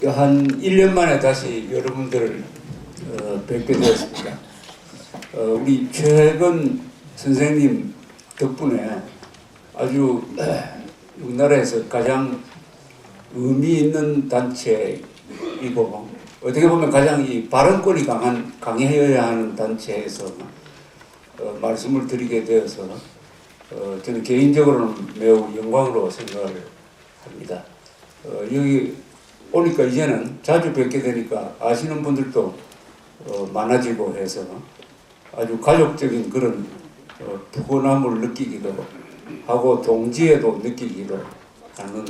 한 1년 만에 다시 여러분들을 뵙게 되었습니다. 우리 최근 선생님 덕분에 아주 우리나라에서 가장 의미 있는 단체이고 어떻게 보면 가장 이 발언권이 강해야 하는 단체에서 말씀을 드리게 되어서 저는 개인적으로는 매우 영광으로 생각을 합니다. 여기 오니까 이제는 자주 뵙게 되니까 아시는 분들도 많아지고 해서 아주 가족적인 그런 푸근함을 느끼기도 하고 동지애도 느끼기도 하는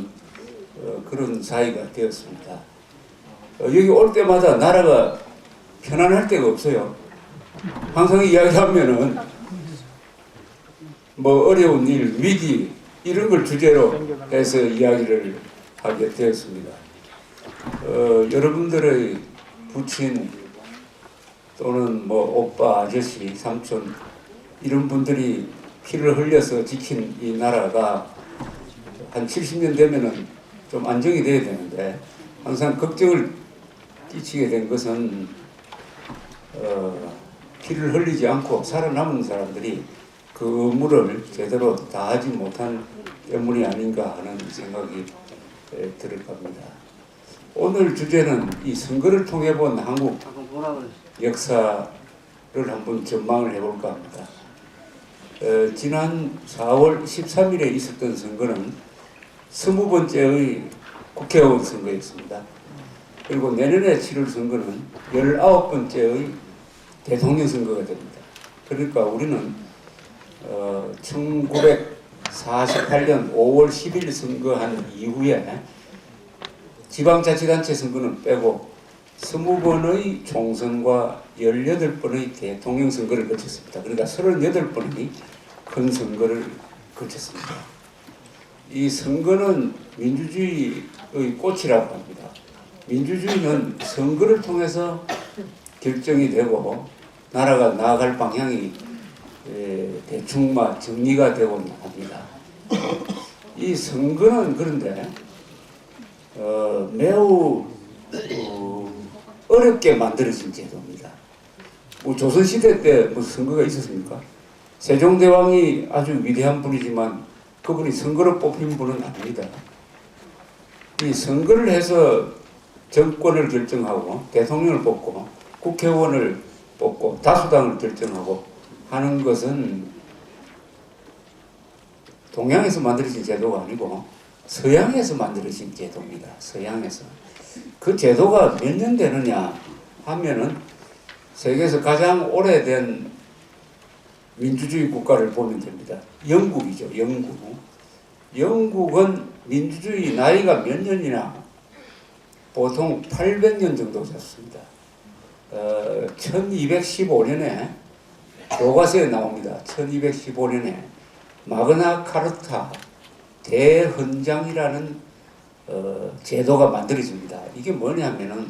그런 사이가 되었습니다. 여기 올 때마다 나라가 편안할 데가 없어요. 항상 이야기하면은 뭐 어려운 일, 위기 이런 걸 주제로 해서 이야기를 하게 되었습니다. 여러분들의 부친 또는 뭐 오빠, 아저씨, 삼촌 이런 분들이 피를 흘려서 지킨 이 나라가 한 70년 되면은 좀 안정이 돼야 되는데 항상 걱정을 끼치게 된 것은 피를 흘리지 않고 살아남은 사람들이 그 업무를 제대로 다하지 못한 때문이 아닌가 하는 생각이 들을 겁니다. 오늘 주제는 이 선거를 통해 본 한국 역사를 한번 전망을 해볼까 합니다. 지난 4월 13일에 있었던 선거는 20번째의 국회의원 선거였습니다. 그리고 내년에 치를 선거는 19번째의 대통령 선거가 됩니다. 그러니까 우리는 1948년 5월 10일 선거한 이후에 지방자치단체 선거는 빼고 20번의 총선과 18번의 대통령 선거를 거쳤습니다. 그러니까 38번의 큰 선거를 거쳤습니다. 이 선거는 민주주의의 꽃이라고 합니다. 민주주의는 선거를 통해서 결정이 되고 나라가 나아갈 방향이 대충 정리가 되곤 합니다. 이 선거는 그런데 매우 어렵게 만들어진 제도입니다. 뭐 조선시대 때 무슨 선거가 있었습니까? 세종대왕이 아주 위대한 분이지만 그분이 선거로 뽑힌 분은 아닙니다. 이 선거를 해서 정권을 결정하고 대통령을 뽑고 국회의원을 뽑고 다수당을 결정하고 하는 것은 동양에서 만들어진 제도가 아니고 서양에서 만들어진 제도입니다. 서양에서. 그 제도가 몇 년 되느냐 하면은 세계에서 가장 오래된 민주주의 국가를 보면 됩니다. 영국이죠. 영국. 영국은 민주주의 나이가 몇 년이나 보통 800년 정도 됐습니다. 1215년에 교과서에 나옵니다. 1215년에 마그나 카르타 대헌장이라는 제도가 만들어집니다. 이게 뭐냐면은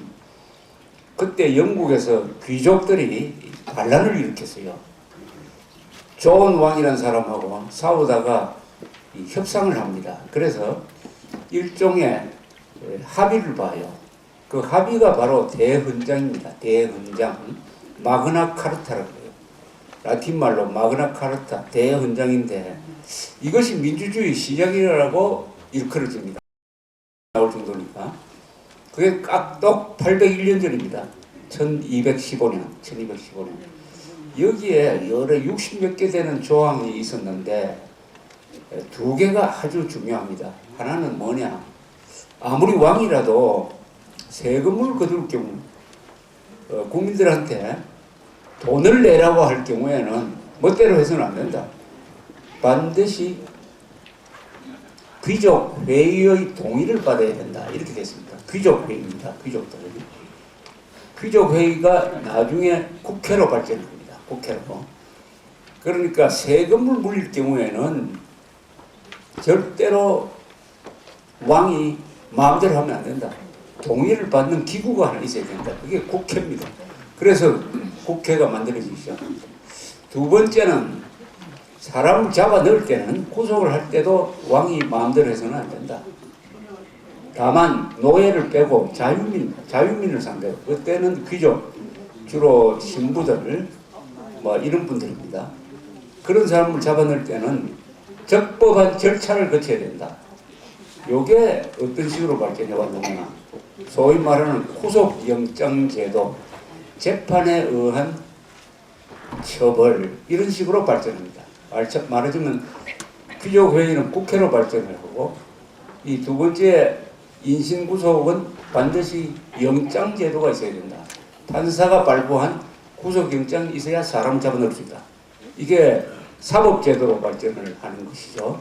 그때 영국에서 귀족들이 반란을 일으켰어요. 존 왕이라는 사람하고 싸우다가 협상을 합니다. 그래서 일종의 합의를 봐요. 그 합의가 바로 대헌장입니다. 대헌장. 마그나 카르타라고 해요. 라틴 말로 마그나 카르타 대헌장인데 이것이 민주주의 시작이라고 일컬어집니다. 나올 정도니까. 그게 깍떡 801년 전입니다. 1215년. 여기에 여러 60몇 개 되는 조항이 있었는데 두 개가 아주 중요합니다. 하나는 뭐냐? 아무리 왕이라도 세금을 거둘 경우 국민들한테 돈을 내라고 할 경우에는 멋대로 해서는 안 된다. 반드시 귀족 회의의 동의를 받아야 된다. 이렇게 됐습니다. 귀족 회의입니다. 귀족들. 귀족 회의가 나중에 국회로 발전합니다. 국회로. 그러니까 세금을 물릴 경우에는 절대로 왕이 마음대로 하면 안 된다. 동의를 받는 기구가 하나 있어야 된다. 그게 국회입니다. 그래서 국회가 만들어지기 시작합니다. 두 번째는 사람을 잡아 넣을 때는 구속을 할 때도 왕이 마음대로 해서는 안 된다. 다만 노예를 빼고 자유민을 상대로, 그때는 귀족, 주로 신부들, 뭐 이런 분들입니다. 그런 사람을 잡아낼 때는 적법한 절차를 거쳐야 된다. 요게 어떤 식으로 발전해 왔느냐, 소위 말하는 구속영장제도, 재판에 의한 처벌, 이런 식으로 발전합니다. 말하자면 귀족회의는 국회로 발전을 하고, 이 두 번째 인신구속은 반드시 영장제도가 있어야 된다. 판사가 발부한 구속영장이 있어야 사람 잡아넣을 수 있다. 이게 사법제도로 발전을 하는 것이죠.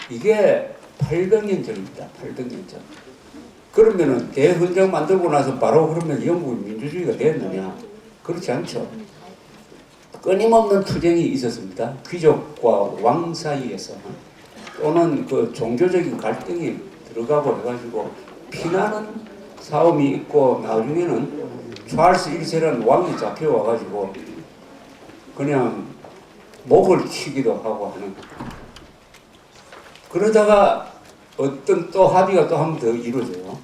이게 800년 전입니다. 800년 전. 그러면은 대헌장 만들고 나서 바로 그러면 영국이 민주주의가 됐느냐? 그렇지 않죠. 끊임없는 투쟁이 있었습니다. 귀족과 왕 사이에서, 또는 그 종교적인 갈등이 들어가고 해가지고 피나는 싸움이 있고, 나중에는 찰스 1세라는 왕이 잡혀와가지고 그냥 목을 치기도 하고 하는, 그러다가 어떤 또 합의가 또 한 번 더 이루어져요.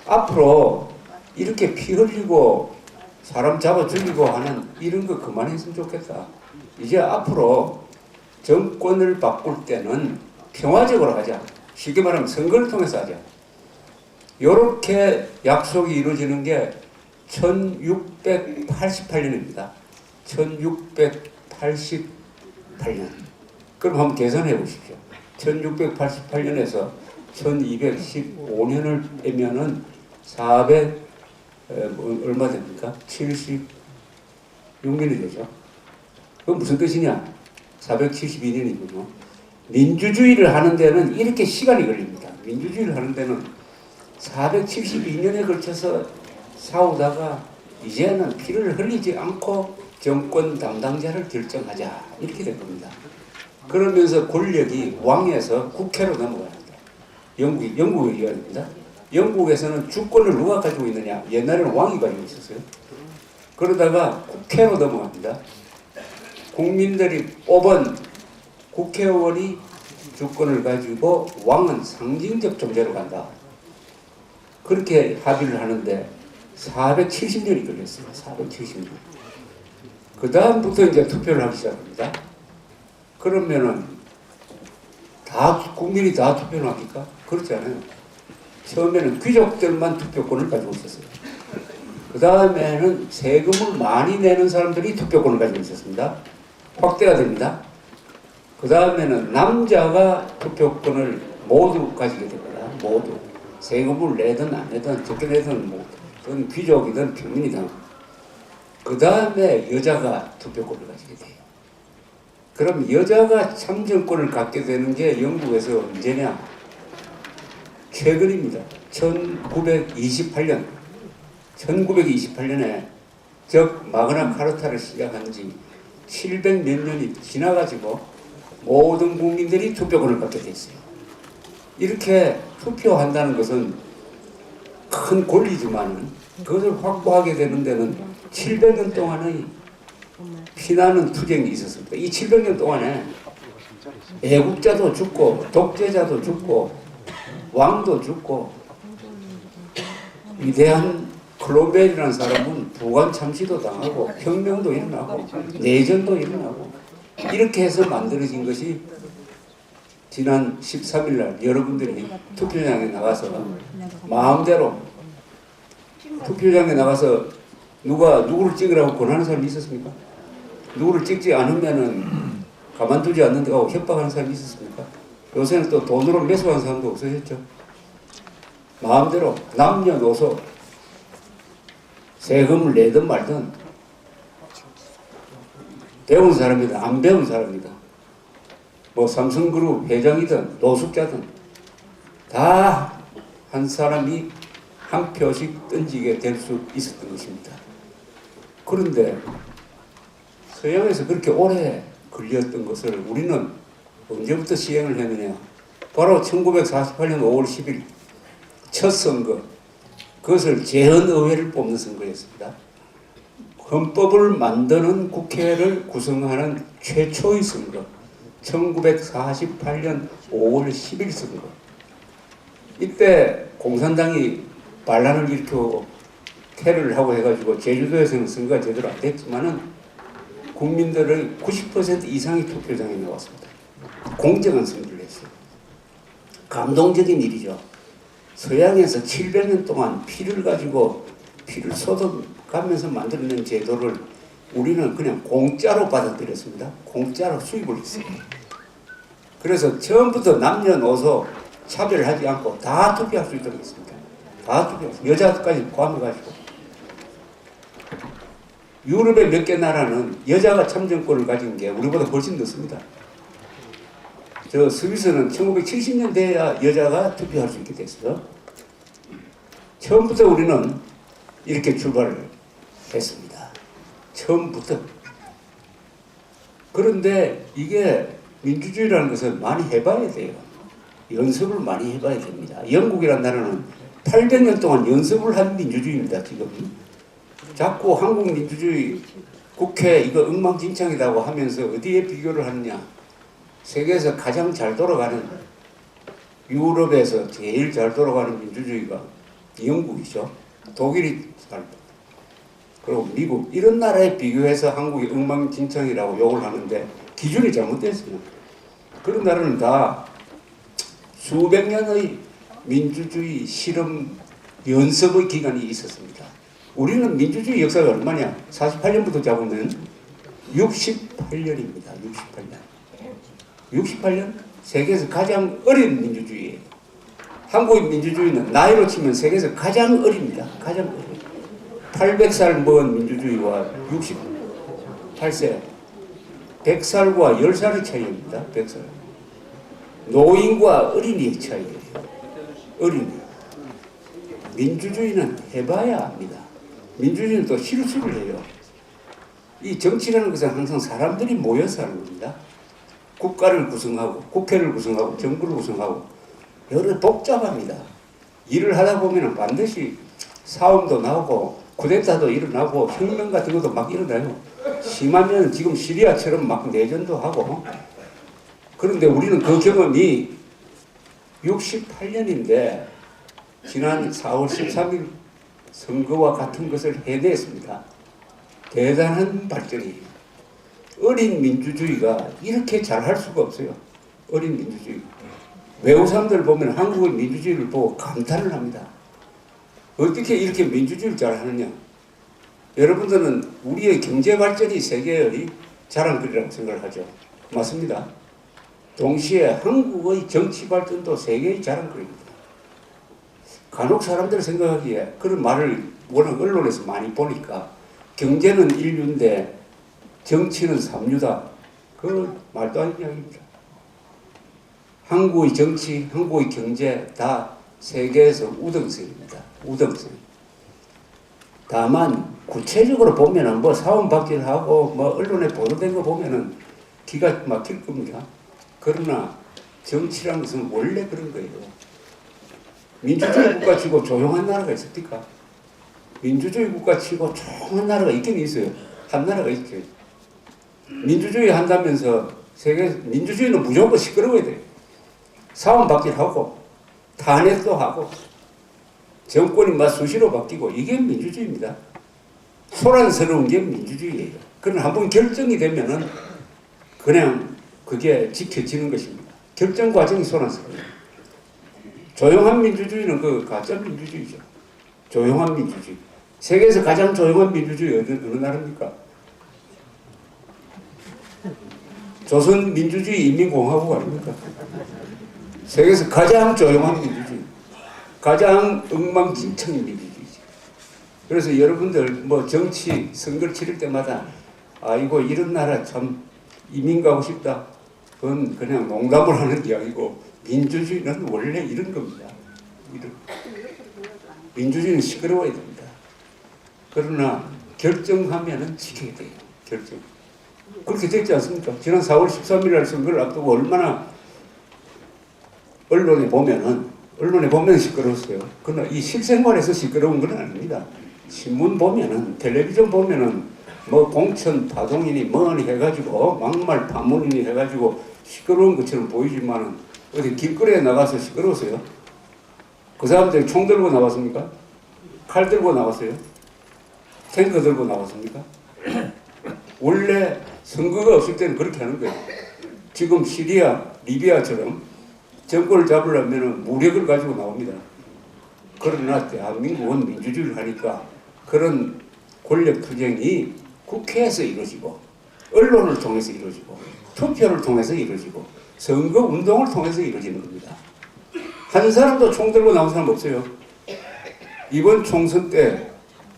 앞으로 이렇게 피 흘리고 사람 잡아 죽이고 하는 이런 거 그만했으면 좋겠다. 이제 앞으로 정권을 바꿀 때는 평화적으로 하자. 쉽게 말하면 선거를 통해서 하자. 이렇게 약속이 이루어지는 게 1688년입니다. 1688년. 그럼 한번 계산해 보십시오. 1688년에서 1215년을 빼면은 400 얼마 됩니까? 76년이 되죠. 그건 무슨 뜻이냐? 472년이군요. 민주주의를 하는 데는 이렇게 시간이 걸립니다. 민주주의를 하는 데는 472년에 걸쳐서 싸우다가 이제는 피를 흘리지 않고 정권 담당자를 결정하자, 이렇게 된 겁니다. 그러면서 권력이 왕에서 국회로 넘어갑니다. 영국의 이야기입니다. 영국에서는 주권을 누가 가지고 있느냐? 옛날에는 왕이 가지고 있었어요. 그러다가 국회로 넘어갑니다. 국민들이 뽑은 국회의원이 주권을 가지고 왕은 상징적 존재로 간다. 그렇게 합의를 하는데 470년이 걸렸어요. 470년. 그 다음부터 이제 투표를 하기 시작합니다. 그러면은 국민이 다 투표를 합니까? 그렇지 않아요. 처음에는 귀족들만 투표권을 가지고 있었어요. 그 다음에는 세금을 많이 내는 사람들이 투표권을 가지고 있었습니다. 확대가 됩니다. 그 다음에는 남자가 투표권을 모두 가지게 됩니다. 모두. 세금을 내든 안 내든 적게 내든 그건 귀족이든 평민이든. 그 다음에 여자가 투표권을 가지게 돼요. 그럼 여자가 참정권을 갖게 되는 게 영국에서 언제냐? 최근입니다. 1928년. 1928년에 즉 마그나 카르타를 시작한 지 700 몇 년이 지나가지고 모든 국민들이 투표권을 갖게 됐어요. 이렇게 투표한다는 것은 큰 권리지만 그것을 확보하게 되는 데는 700년 동안의 피나는 투쟁이 있었습니다. 이 700년 동안에 애국자도 죽고 독재자도 죽고 왕도 죽고, 위대한 클로벨이라는 사람은 부관 참시도 당하고 혁명도 일어나고 내전도 일어나고, 이렇게 해서 만들어진 것이 지난 13일 날 여러분들이 투표장에 나가서 마음대로 투표장에 나가서 누구를 찍으라고 권하는 사람이 있었습니까? 누구를 찍지 않으면은 가만두지 않는다고 협박하는 사람이 있었습니까? 요새는 또 돈으로 매수하는 사람도 없어졌죠. 마음대로 남녀노소 세금을 내든 말든, 배운 사람이든 안 배운 사람이든, 뭐 삼성그룹 회장이든 노숙자든 다 한 사람이 한 표씩 던지게 될 수 있었던 것입니다. 그런데 서양에서 그렇게 오래 걸렸던 것을 우리는 언제부터 시행을 했느냐? 바로 1948년 5월 10일 첫 선거, 그것을 제헌의회를 뽑는 선거였습니다. 헌법을 만드는 국회를 구성하는 최초의 선거, 1948년 5월 10일 선거. 이때 공산당이 반란을 일으키고 테러를 하고 해가지고 제주도에서는 선거가 제대로 안 됐지만은 국민들의 90% 이상이 투표장에 나왔습니다. 공정한 선거를 했어요. 감동적인 일이죠. 서양에서 700년 동안 피를 가지고 피를 쏟아가면서 만들어낸 제도를 우리는 그냥 공짜로 받아들였습니다. 공짜로 수입을 했어요. 그래서 처음부터 남녀노소 차별하지 않고 다 투표할 수 있도록 했습니다. 다 투표했어요. 여자까지 포함해가지고. 유럽의 몇 개 나라는 여자가 참정권을 가진 게 우리보다 훨씬 늦습니다. 저 스위스는 1970년대에야 여자가 투표할 수 있게 됐어요. 처음부터 우리는 이렇게 출발을 했습니다. 처음부터. 그런데 이게 민주주의라는 것은 많이 해봐야 돼요. 연습을 많이 해봐야 됩니다. 영국이라는 나라는 800년 동안 연습을 한 민주주의입니다. 지금 자꾸 한국 민주주의 국회 이거 엉망진창이라고 하면서 어디에 비교를 하느냐. 세계에서 가장 잘 돌아가는, 유럽에서 제일 잘 돌아가는 민주주의가 영국이죠. 독일이 잘, 그리고 미국, 이런 나라에 비교해서 한국이 엉망진창이라고 욕을 하는데 기준이 잘못됐어요. 그런 나라는 다 수백 년의 민주주의 실험 연습의 기간이 있었습니다. 우리는 민주주의 역사가 얼마냐? 48년부터 잡으면 68년입니다. 68년. 68년? 세계에서 가장 어린 민주주의예요. 한국의 민주주의는 나이로 치면 세계에서 가장 어립니다. 가장 어려요. 800살 먹은 민주주의와 68세, 100살과 10살의 차이입니다. 100살. 노인과 어린이의 차이예요. 어린이. 민주주의는 해봐야 합니다. 민주주의는 또 실수를 해요. 이 정치라는 것은 항상 사람들이 모여서 하는 겁니다. 국가를 구성하고, 국회를 구성하고, 정부를 구성하고, 여러 복잡합니다. 일을 하다 보면 반드시 싸움도 나오고, 쿠데타도 일어나고, 혁명 같은 것도 막 일어나요. 심하면 지금 시리아처럼 막 내전도 하고. 그런데 우리는 그 경험이 68년인데, 지난 4월 13일 선거와 같은 것을 해냈습니다. 대단한 발전이에요. 어린 민주주의가 이렇게 잘할 수가 없어요. 어린 민주주의. 외국 사람들 보면 한국의 민주주의를 보고 감탄을 합니다. 어떻게 이렇게 민주주의를 잘하느냐. 여러분들은 우리의 경제 발전이 세계의 자랑거리라고 생각을 하죠. 맞습니다. 동시에 한국의 정치 발전도 세계의 자랑거리입니다. 간혹 사람들 생각하기에 그런 말을 워낙 언론에서 많이 보니까 경제는 인류인데 정치는 삼류다. 그 말도 안 되는 이야기입니다. 한국의 정치, 한국의 경제 다 세계에서 우등생입니다. 우등생. 다만 구체적으로 보면은 뭐 사원박질하고 뭐 언론에 보도된 거 보면은 기가 막힐 겁니다. 그러나 정치라는 것은 원래 그런 거예요. 민주주의 국가 치고 조용한 나라가 있습니까? 민주주의 국가 치고 조용한 나라가 있긴 있어요. 한 나라가 있죠. 민주주의 한다면서 세계 민주주의는 무조건 시끄러워야 돼요. 사원박질하고 탄핵도 하고 정권이 막 수시로 바뀌고 이게 민주주의입니다. 소란스러운 게 민주주의예요. 그러나 한번 결정이 되면은 그냥 그게 지켜지는 것입니다. 결정 과정이 소란스러워요. 조용한 민주주의는 그 가짜 민주주의죠. 조용한 민주주의. 세계에서 가장 조용한 민주주의 어느 나라입니까? 조선 민주주의 인민공화국 아닙니까? 세계에서 가장 조용한 민주주의. 가장 엉망진창인 민주주의죠. 그래서 여러분들 뭐 정치 선거를 치를 때마다 아이고 이런 나라 참 이민 가고 싶다. 그건 그냥 농담을 하는 이야기고 민주주의는 원래 이런 겁니다. 이런. 민주주의는 시끄러워야 됩니다. 그러나 결정하면은 지켜야 돼요. 결정. 그렇게 됐지 않습니까? 지난 4월 13일 날 선거를 앞두고 얼마나 언론에 보면 시끄러웠어요. 그러나 이 실생활에서 시끄러운 건 아닙니다. 신문 보면은, 텔레비전 보면은 뭐 공천 파동이니 뭐니 해가지고 막말 파문이니 해가지고 시끄러운 것처럼 보이지만은 어디 길거리에 나가서 시끄러웠어요? 그 사람들이 총 들고 나왔습니까? 칼 들고 나왔어요? 탱크 들고 나왔습니까? 원래 선거가 없을 때는 그렇게 하는 거예요. 지금 시리아, 리비아처럼 정권을 잡으려면 무력을 가지고 나옵니다. 그러나 대한민국은 민주주의를 하니까 그런 권력 투쟁이 국회에서 이루어지고 언론을 통해서 이루어지고 투표를 통해서 이루어지고 선거 운동을 통해서 이루어지는 겁니다. 한 사람도 총 들고 나온 사람 없어요. 이번 총선 때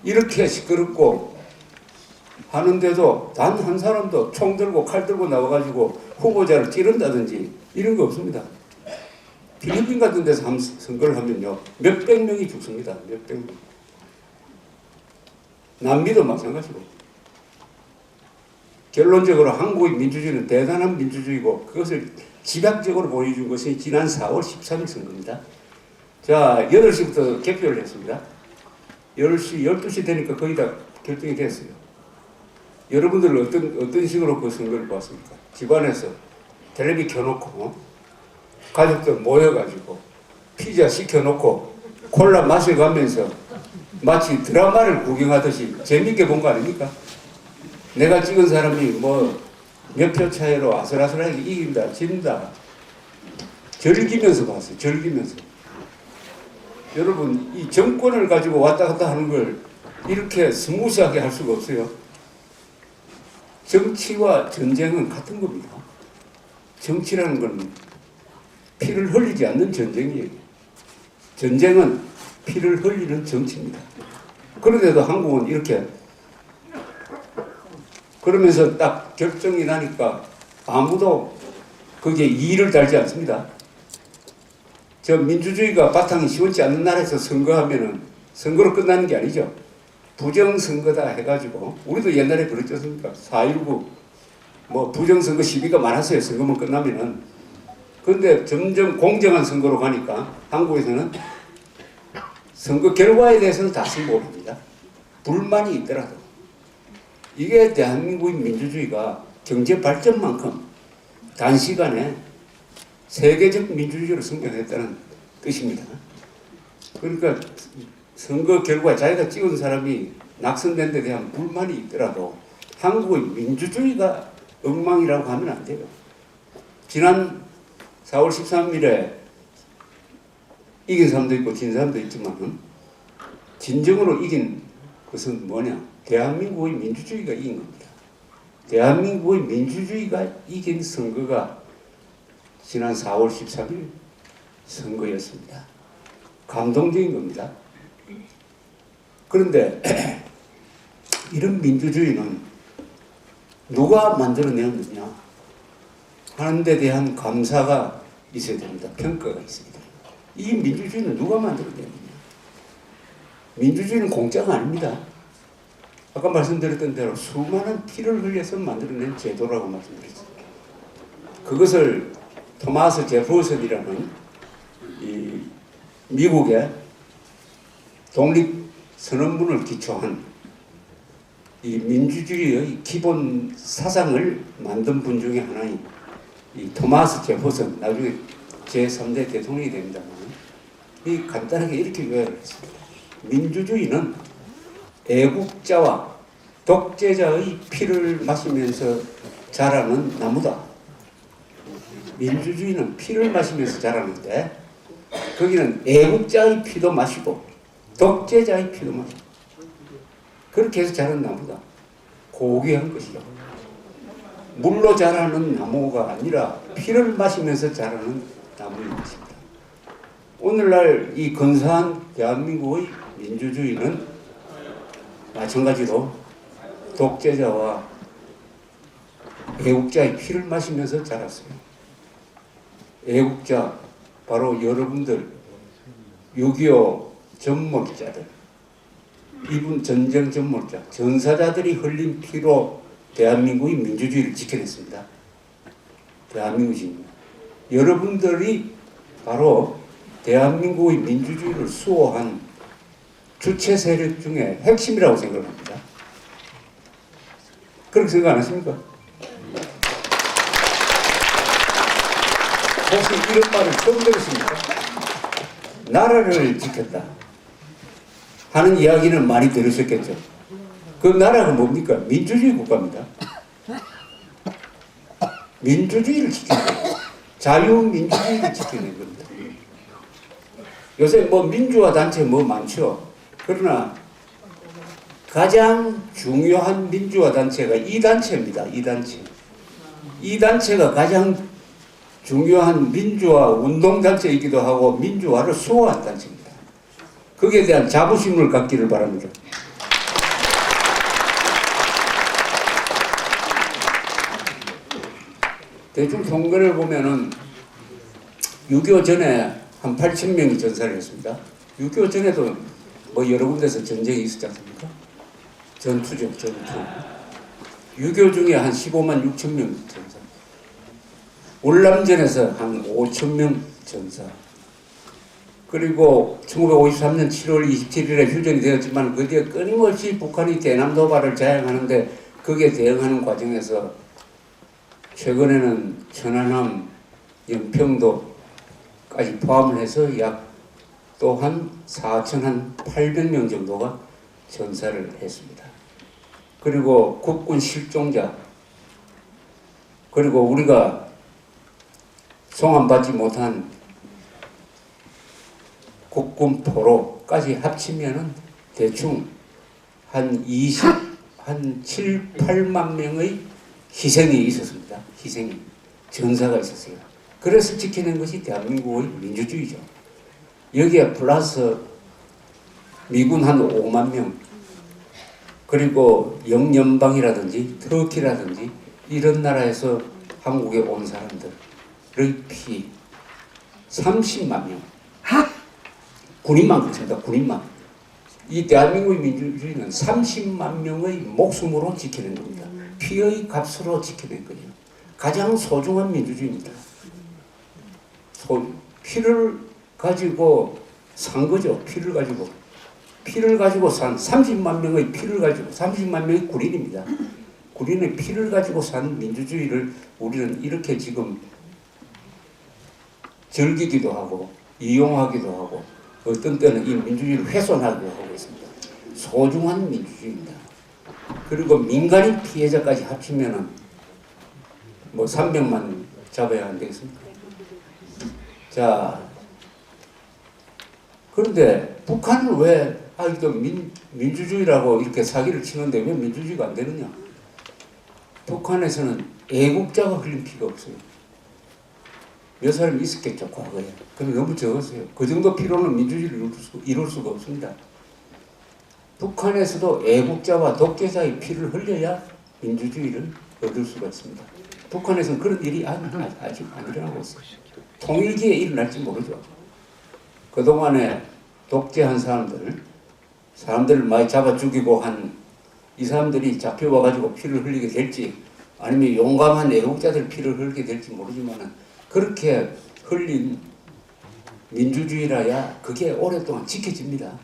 이렇게 시끄럽고 하는데도 단 한 사람도 총 들고 칼 들고 나와가지고 후보자를 찌른다든지 이런 거 없습니다. 필리핀 같은 데서 선거를 하면요 몇백 명이 죽습니다. 몇백 명. 남미도 마찬가지고. 결론적으로 한국의 민주주의는 대단한 민주주의고 그것을 집약적으로 보여준 것이 지난 4월 13일 선거입니다. 자, 8시부터 개표를 했습니다. 10시, 12시 되니까 거의 다 결정이 됐어요. 여러분들은 어떤 식으로 그 선거를 봤습니까? 집안에서 텔레비 켜놓고 가족들 모여가지고 피자 시켜놓고 콜라 마셔가면서 마치 드라마를 구경하듯이 재밌게 본 거 아닙니까? 내가 찍은 사람이 뭐 몇 표 차이로 아슬아슬하게 이긴다, 진다. 즐기면서 봤어요. 즐기면서. 여러분, 이 정권을 가지고 왔다 갔다 하는 걸 이렇게 스무스하게 할 수가 없어요. 정치와 전쟁은 같은 겁니다. 정치라는 건 피를 흘리지 않는 전쟁이에요. 전쟁은 피를 흘리는 정치입니다. 그런데도 한국은 이렇게 그러면서 딱 결정이 나니까 아무도 거기에 이의를 달지 않습니다. 저 민주주의가 바탕이 시원치 않는 나라에서 선거하면은 선거로 끝나는 게 아니죠. 부정선거다 해가지고 우리도 옛날에 그랬지 않습니까? 4.19 뭐 부정선거 시비가 많았어요. 선거만 끝나면은. 그런데 점점 공정한 선거로 가니까 한국에서는 선거 결과에 대해서는 다 승복을 합니다. 불만이 있더라도. 이게 대한민국의 민주주의가 경제 발전만큼 단시간에 세계적 민주주의로 성장했다는 뜻입니다. 그러니까 선거 결과에 자기가 찍은 사람이 낙선된 데 대한 불만이 있더라도 한국의 민주주의가 엉망이라고 하면 안 돼요. 지난 4월 13일에 이긴 사람도 있고 진 사람도 있지만 진정으로 이긴 것은 뭐냐? 대한민국의 민주주의가 이긴 겁니다. 대한민국의 민주주의가 이긴 선거가 지난 4월 13일 선거였습니다. 감동적인 겁니다. 그런데 이런 민주주의는 누가 만들어내었느냐 하는 데 대한 감사가 있어야 됩니다. 평가가 있습니다. 이 민주주의는 누가 만들어내느냐. 민주주의는 공짜가 아닙니다. 아까 말씀드렸던 대로 수많은 피를 흘려서 만들어낸 제도라고 말씀드렸습니다. 그것을 토마스 제퍼슨이라는 이 미국의 독립선언문을 기초한 이 민주주의의 기본 사상을 만든 분 중에 하나인 이 토마스 제퍼슨, 나중에 제3대 대통령이 됩니다만, 이 간단하게 이렇게 요약을 했습니다. 민주주의는 애국자와 독재자의 피를 마시면서 자라는 나무다. 민주주의는 피를 마시면서 자라는데 거기는 애국자의 피도 마시고 독재자의 피도 마시고 그렇게 해서 자라는 나무다. 고귀한 것이죠. 물로 자라는 나무가 아니라 피를 마시면서 자라는 나무인 것입니다. 오늘날 이 근사한 대한민국의 민주주의는 마찬가지로 독재자와 애국자의 피를 마시면서 자랐어요. 애국자, 바로 여러분들 6.25 전몰자들, 이분 전쟁 전몰자, 전사자들이 흘린 피로 대한민국의 민주주의를 지켜냈습니다. 대한민국이 여러분들이 바로 대한민국의 민주주의를 수호한 주체 세력 중에 핵심이라고 생각합니다. 그렇게 생각 안 하십니까? 혹시 이런 말을 처음 들으십니까? 나라를 지켰다 하는 이야기는 많이 들으셨겠죠. 그 나라가 뭡니까? 민주주의 국가입니다. 민주주의를 지키는 거예요. 자유민주주의를 지키는 겁니다. 요새 뭐 민주화 단체 뭐 많죠. 그러나 가장 중요한 민주화 단체가 이 단체입니다. 이 단체. 이 단체가 가장 중요한 민주화 운동단체이기도 하고 민주화를 수호한 단체입니다. 거기에 대한 자부심을 갖기를 바랍니다. 대충 통계를 보면은 6.25 전에 한 8,000명이 전사를 했습니다. 6.25 전에도 뭐 여러 군데서 전쟁이 있었지 않습니까? 전투죠, 전투. 6.25 중에 한 15만 6천 명 전사. 월남전에서 한 5천 명 전사. 그리고 1953년 7월 27일에 휴전이 되었지만 그 뒤에 끊임없이 북한이 대남 도발을 자행하는데 거기에 대응하는 과정에서 최근에는 천안함, 연평도까지 포함을 해서 약 또한 4,800명 정도가 전사를 했습니다. 그리고 국군 실종자, 그리고 우리가 송환받지 못한 국군 포로까지 합치면은 대충 한 7, 8만 명의 희생이 있었습니다. 희생이. 전사가 있었어요. 그래서 지켜낸 것이 대한민국의 민주주의죠. 여기에 플러스 미군 한 5만 명, 그리고 영연방이라든지 터키라든지 이런 나라에서 한국에 온 사람들의 피 30만 명. 군인만 그렇습니다. 군인만. 이 대한민국의 민주주의는 30만 명의 목숨으로 지켜낸 겁니다. 피의 값으로 지켜낸 거예요. 가장 소중한 민주주의입니다. 피를 가지고 산 거죠. 피를 가지고 산 30만 명의 피를 가지고 30만 명의 군인입니다. 군인의 피를 가지고 산 민주주의를 우리는 이렇게 지금 즐기기도 하고 이용하기도 하고 어떤 때는 이 민주주의를 훼손하기도 하고 있습니다. 소중한 민주주의입니다. 그리고 민간인 피해자까지 합치면은 뭐 300만 잡아야 안 되겠습니까? 자, 그런데 북한은 왜 아직도 민주주의라고 이렇게 사기를 치는데 왜 민주주의가 안 되느냐? 북한에서는 애국자가 흘린 피가 없어요. 몇 사람이 있었겠죠, 과거에. 그럼 너무 적었어요. 그 정도 피로는 민주주의를 이룰 수가 없습니다. 북한에서도 애국자와 독재자의 피를 흘려야 민주주의를 얻을 수가 있습니다. 북한에서는 그런 일이 아직 안 일어나고 있어요. 통일기에 일어날지 모르죠. 그동안에 독재한 사람들을 많이 잡아 죽이고 한 이 사람들이 잡혀와가지고 피를 흘리게 될지 아니면 용감한 애국자들 피를 흘리게 될지 모르지만은 그렇게 흘린 민주주의라야 그게 오랫동안 지켜집니다.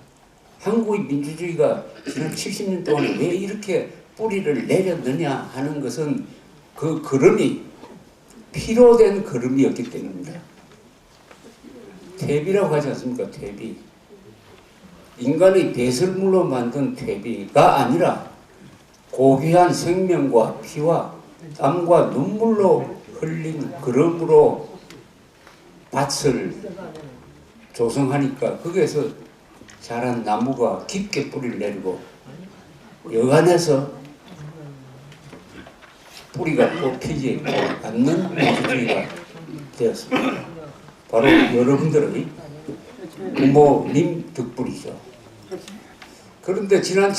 한국의 민주주의가 지난 70년 동안에 왜 이렇게 뿌리를 내렸느냐 하는 것은 그 걸음이 피로 된 걸음이었기 때문입니다. 퇴비라고 하지 않습니까? 퇴비. 인간의 배설물로 만든 퇴비가 아니라 고귀한 생명과 피와 땀과 눈물로 흘린 걸음으로 밭을 조성하니까 거기에서 자란 나무가 깊게 뿌리를 내리고 여간해서 뿌리가 뽑히지 않는 민주주의가 되었습니다. 바로 여러분들의 부모님 덕분이죠. 그런데 지난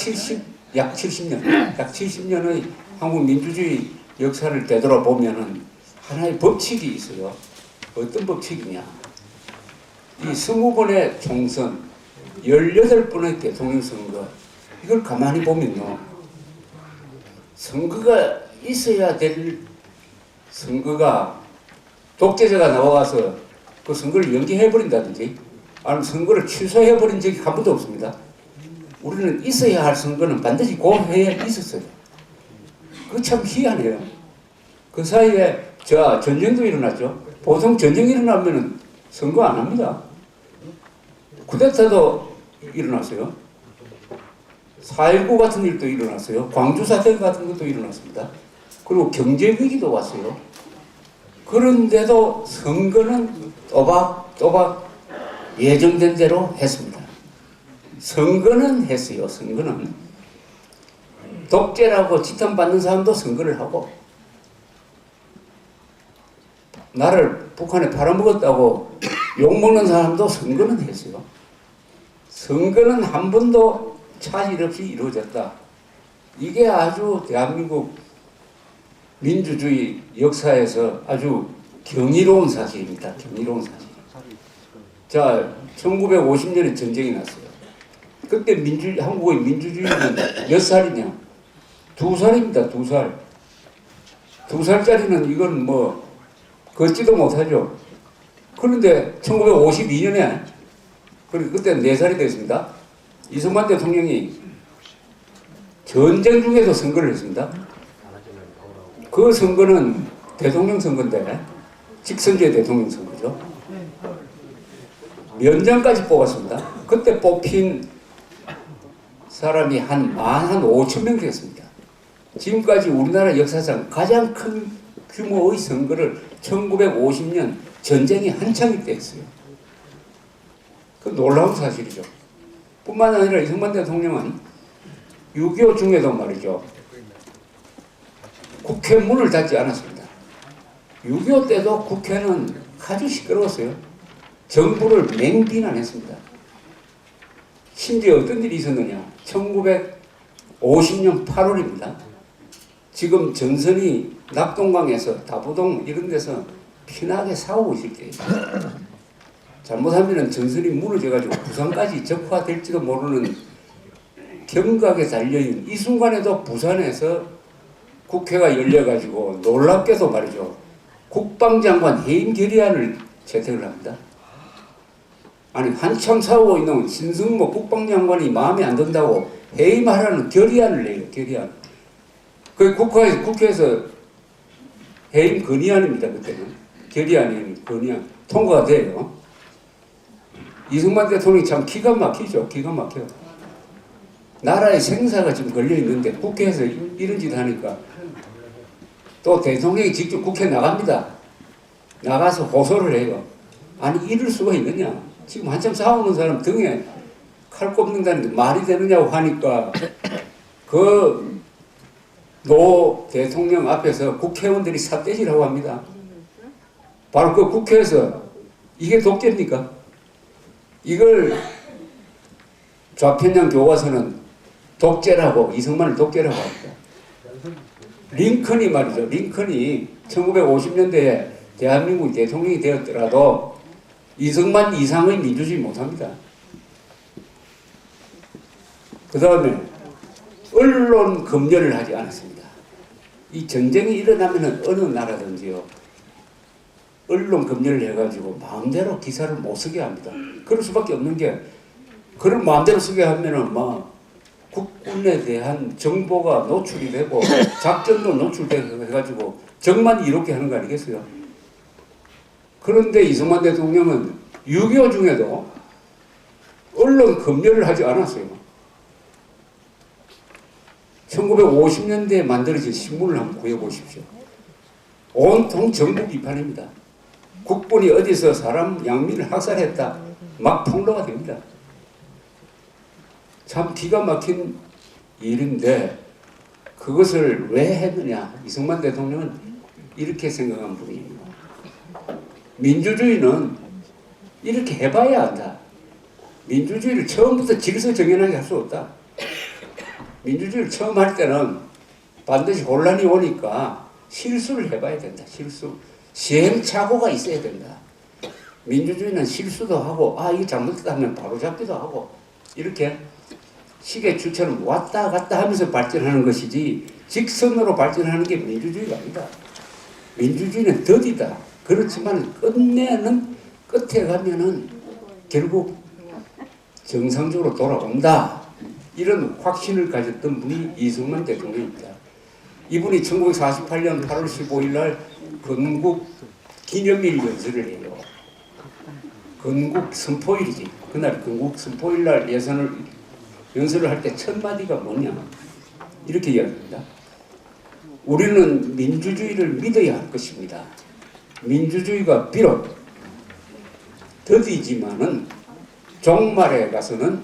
약 70년의 한국 민주주의 역사를 되돌아보면은 하나의 법칙이 있어요. 어떤 법칙이냐? 이 20번의 총선, 18번의 대통령 선거, 이걸 가만히 보면요. 선거가 있어야 될 선거가 독재자가 나와서 그 선거를 연기해버린다든지 아니면 선거를 취소해버린 적이 한 번도 없습니다. 우리는 있어야 할 선거는 반드시 그 해에 있었어요. 그거 참 희한해요. 그 사이에 전쟁도 일어났죠. 보통 전쟁이 일어나면 선거 안 합니다. 쿠데타도 일어났어요. 4.19 같은 일도 일어났어요. 광주 사태 같은 것도 일어났습니다. 그리고 경제 위기도 왔어요. 그런데도 선거는 또박또박 예정된 대로 했습니다. 선거는 했어요. 선거는 독재라고 지탄받는 사람도 선거를 하고, 나를 북한에 팔아먹었다고 욕먹는 사람도 선거는 했어요. 선거는 한 번도 차질 없이 이루어졌다. 이게 아주 대한민국 민주주의 역사에서 아주 경이로운 사실입니다. 경이로운 사실. 자, 1950년에 전쟁이 났어요. 그때 한국의 민주주의는 몇 살이냐? 2살입니다. 2살. 2살짜리는 이건 뭐 걷지도 못하죠. 그런데 1952년에 그때 4살이 됐습니다. 이승만 대통령이 전쟁 중에도 선거를 했습니다. 그 선거는 대통령 선거인데 직선제 대통령 선거죠. 면장까지 뽑았습니다. 그때 뽑힌 사람이 한 15,000명 됐습니다. 지금까지 우리나라 역사상 가장 큰 규모의 선거를 1950년 전쟁이 한창일 때 했어요. 그 놀라운 사실이죠. 뿐만 아니라 이승만 대통령은 6.25 중에도 말이죠. 국회 문을 닫지 않았습니다. 6.25 때도 국회는 아주 시끄러웠어요. 정부를 맹비난했습니다. 심지어 어떤 일이 있었느냐. 1950년 8월입니다. 지금 전선이 낙동강에서 다부동 이런 데서 피나게 싸우고 있을 때예요. 잘못하면 전선이 무너져가지고 부산까지 적화될지도 모르는 경각에 달려있는 이 순간에도 부산에서 국회가 열려가지고 놀랍게도 말이죠. 국방장관 해임 결의안을 채택을 합니다. 아니 한참 싸우고 있는 신승모 국방장관이 마음에 안 든다고 해임하라는 결의안을 내요. 결의안. 그 국회에서 해임 건의안입니다. 그때는 결의안이 건의안 통과가 돼요. 이승만 대통령이 참 기가 막히죠. 기가 막혀요. 나라의 생사가 지금 걸려 있는데 국회에서 이런 짓 하니까 또 대통령이 직접 국회 나갑니다. 나가서 호소를 해요. 아니 이럴 수가 있느냐. 지금 한참 싸우는 사람 등에 칼 꼽는다는 게 말이 되느냐고 하니까 그 노 대통령 앞에서 국회의원들이 삿대질하고 합니다. 바로 그 국회에서 이게 독재입니까? 이걸 좌편향 교과서는 독재라고, 이승만을 독재라고 합니다. 링컨이 말이죠. 링컨이 1950년대에 대한민국 대통령이 되었더라도 이승만 이상의 민주주의 못합니다. 그 다음에 언론 검열을 하지 않았습니다. 이 전쟁이 일어나면 어느 나라든지요. 언론 검열을 해가지고 마음대로 기사를 못 쓰게 합니다. 그럴 수밖에 없는 게, 그걸 마음대로 쓰게 하면은 막 국군에 대한 정보가 노출이 되고 작전도 노출되고 해가지고 적만 이롭게 하는 거 아니겠어요? 그런데 이승만 대통령은 6.25 중에도 언론 검열을 하지 않았어요. 1950년대에 만들어진 신문을 한번 구해보십시오. 온통 정부 비판입니다. 국군이 어디서 사람 양민을 학살했다. 막 폭로가 됩니다. 참 기가 막힌 일인데 그것을 왜 했느냐. 이승만 대통령은 이렇게 생각한 분이에요. 민주주의는 이렇게 해봐야 한다. 민주주의를 처음부터 질서정연하게 할 수 없다. 민주주의를 처음 할 때는 반드시 혼란이 오니까 실수를 해봐야 된다. 실수. 시행착오가 있어야 된다. 민주주의는 실수도 하고 이거 잘못했다 하면 바로 잡기도 하고 이렇게 시계추처럼 왔다 갔다 하면서 발전하는 것이지 직선으로 발전하는 게 민주주의가 아니다. 민주주의는 더디다. 그렇지만 끝에 가면은 결국 정상적으로 돌아온다. 이런 확신을 가졌던 분이 이승만 대통령입니다. 이분이 1948년 8월 15일 날 건국 기념일 연설을 해요. 건국 선포일이지. 그날 건국 선포일날 연설을 할 때 첫 마디가 뭐냐 이렇게 이야기합니다. 우리는 민주주의를 믿어야 할 것입니다. 민주주의가 비록 더디지만은 종말에 가서는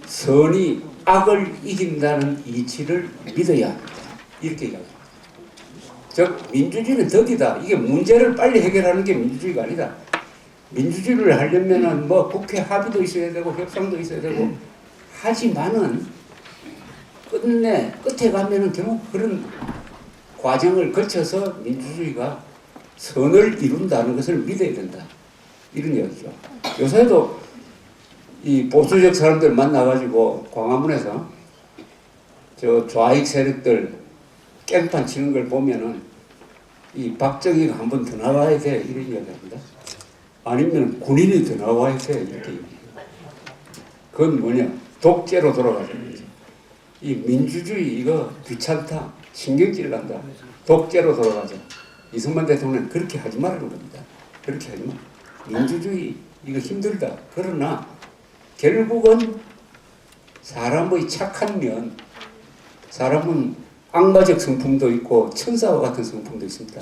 선이 악을 이긴다는 이치를 믿어야 합니다. 이렇게 이야기합니다. 즉 민주주의는 더디다. 이게 문제를 빨리 해결하는 게 민주주의가 아니다. 민주주의를 하려면은 뭐 국회 합의도 있어야 되고 협상도 있어야 되고 하지만은 끝에 가면은 결국 그런 과정을 거쳐서 민주주의가 선을 이룬다는 것을 믿어야 된다. 이런 이야기죠. 요새도 이 보수적 사람들 만나가지고 광화문에서 저 좌익 세력들 깽판 치는 걸 보면은 이 박정희가 한 번 더 나와야 돼 이런 이야기합니다. 아니면 군인이 더 나와야 돼 이렇게 얘기해요. 그건 뭐냐? 독재로 돌아가자는 거죠. 이 민주주의 이거 귀찮다. 신경질 난다. 독재로 돌아가자. 이승만 대통령은 그렇게 하지 말라는 겁니다. 그렇게 하지 마. 민주주의 이거 힘들다. 그러나 결국은 사람의 착한 면, 사람은 악마적 성품도 있고 천사와 같은 성품도 있습니다.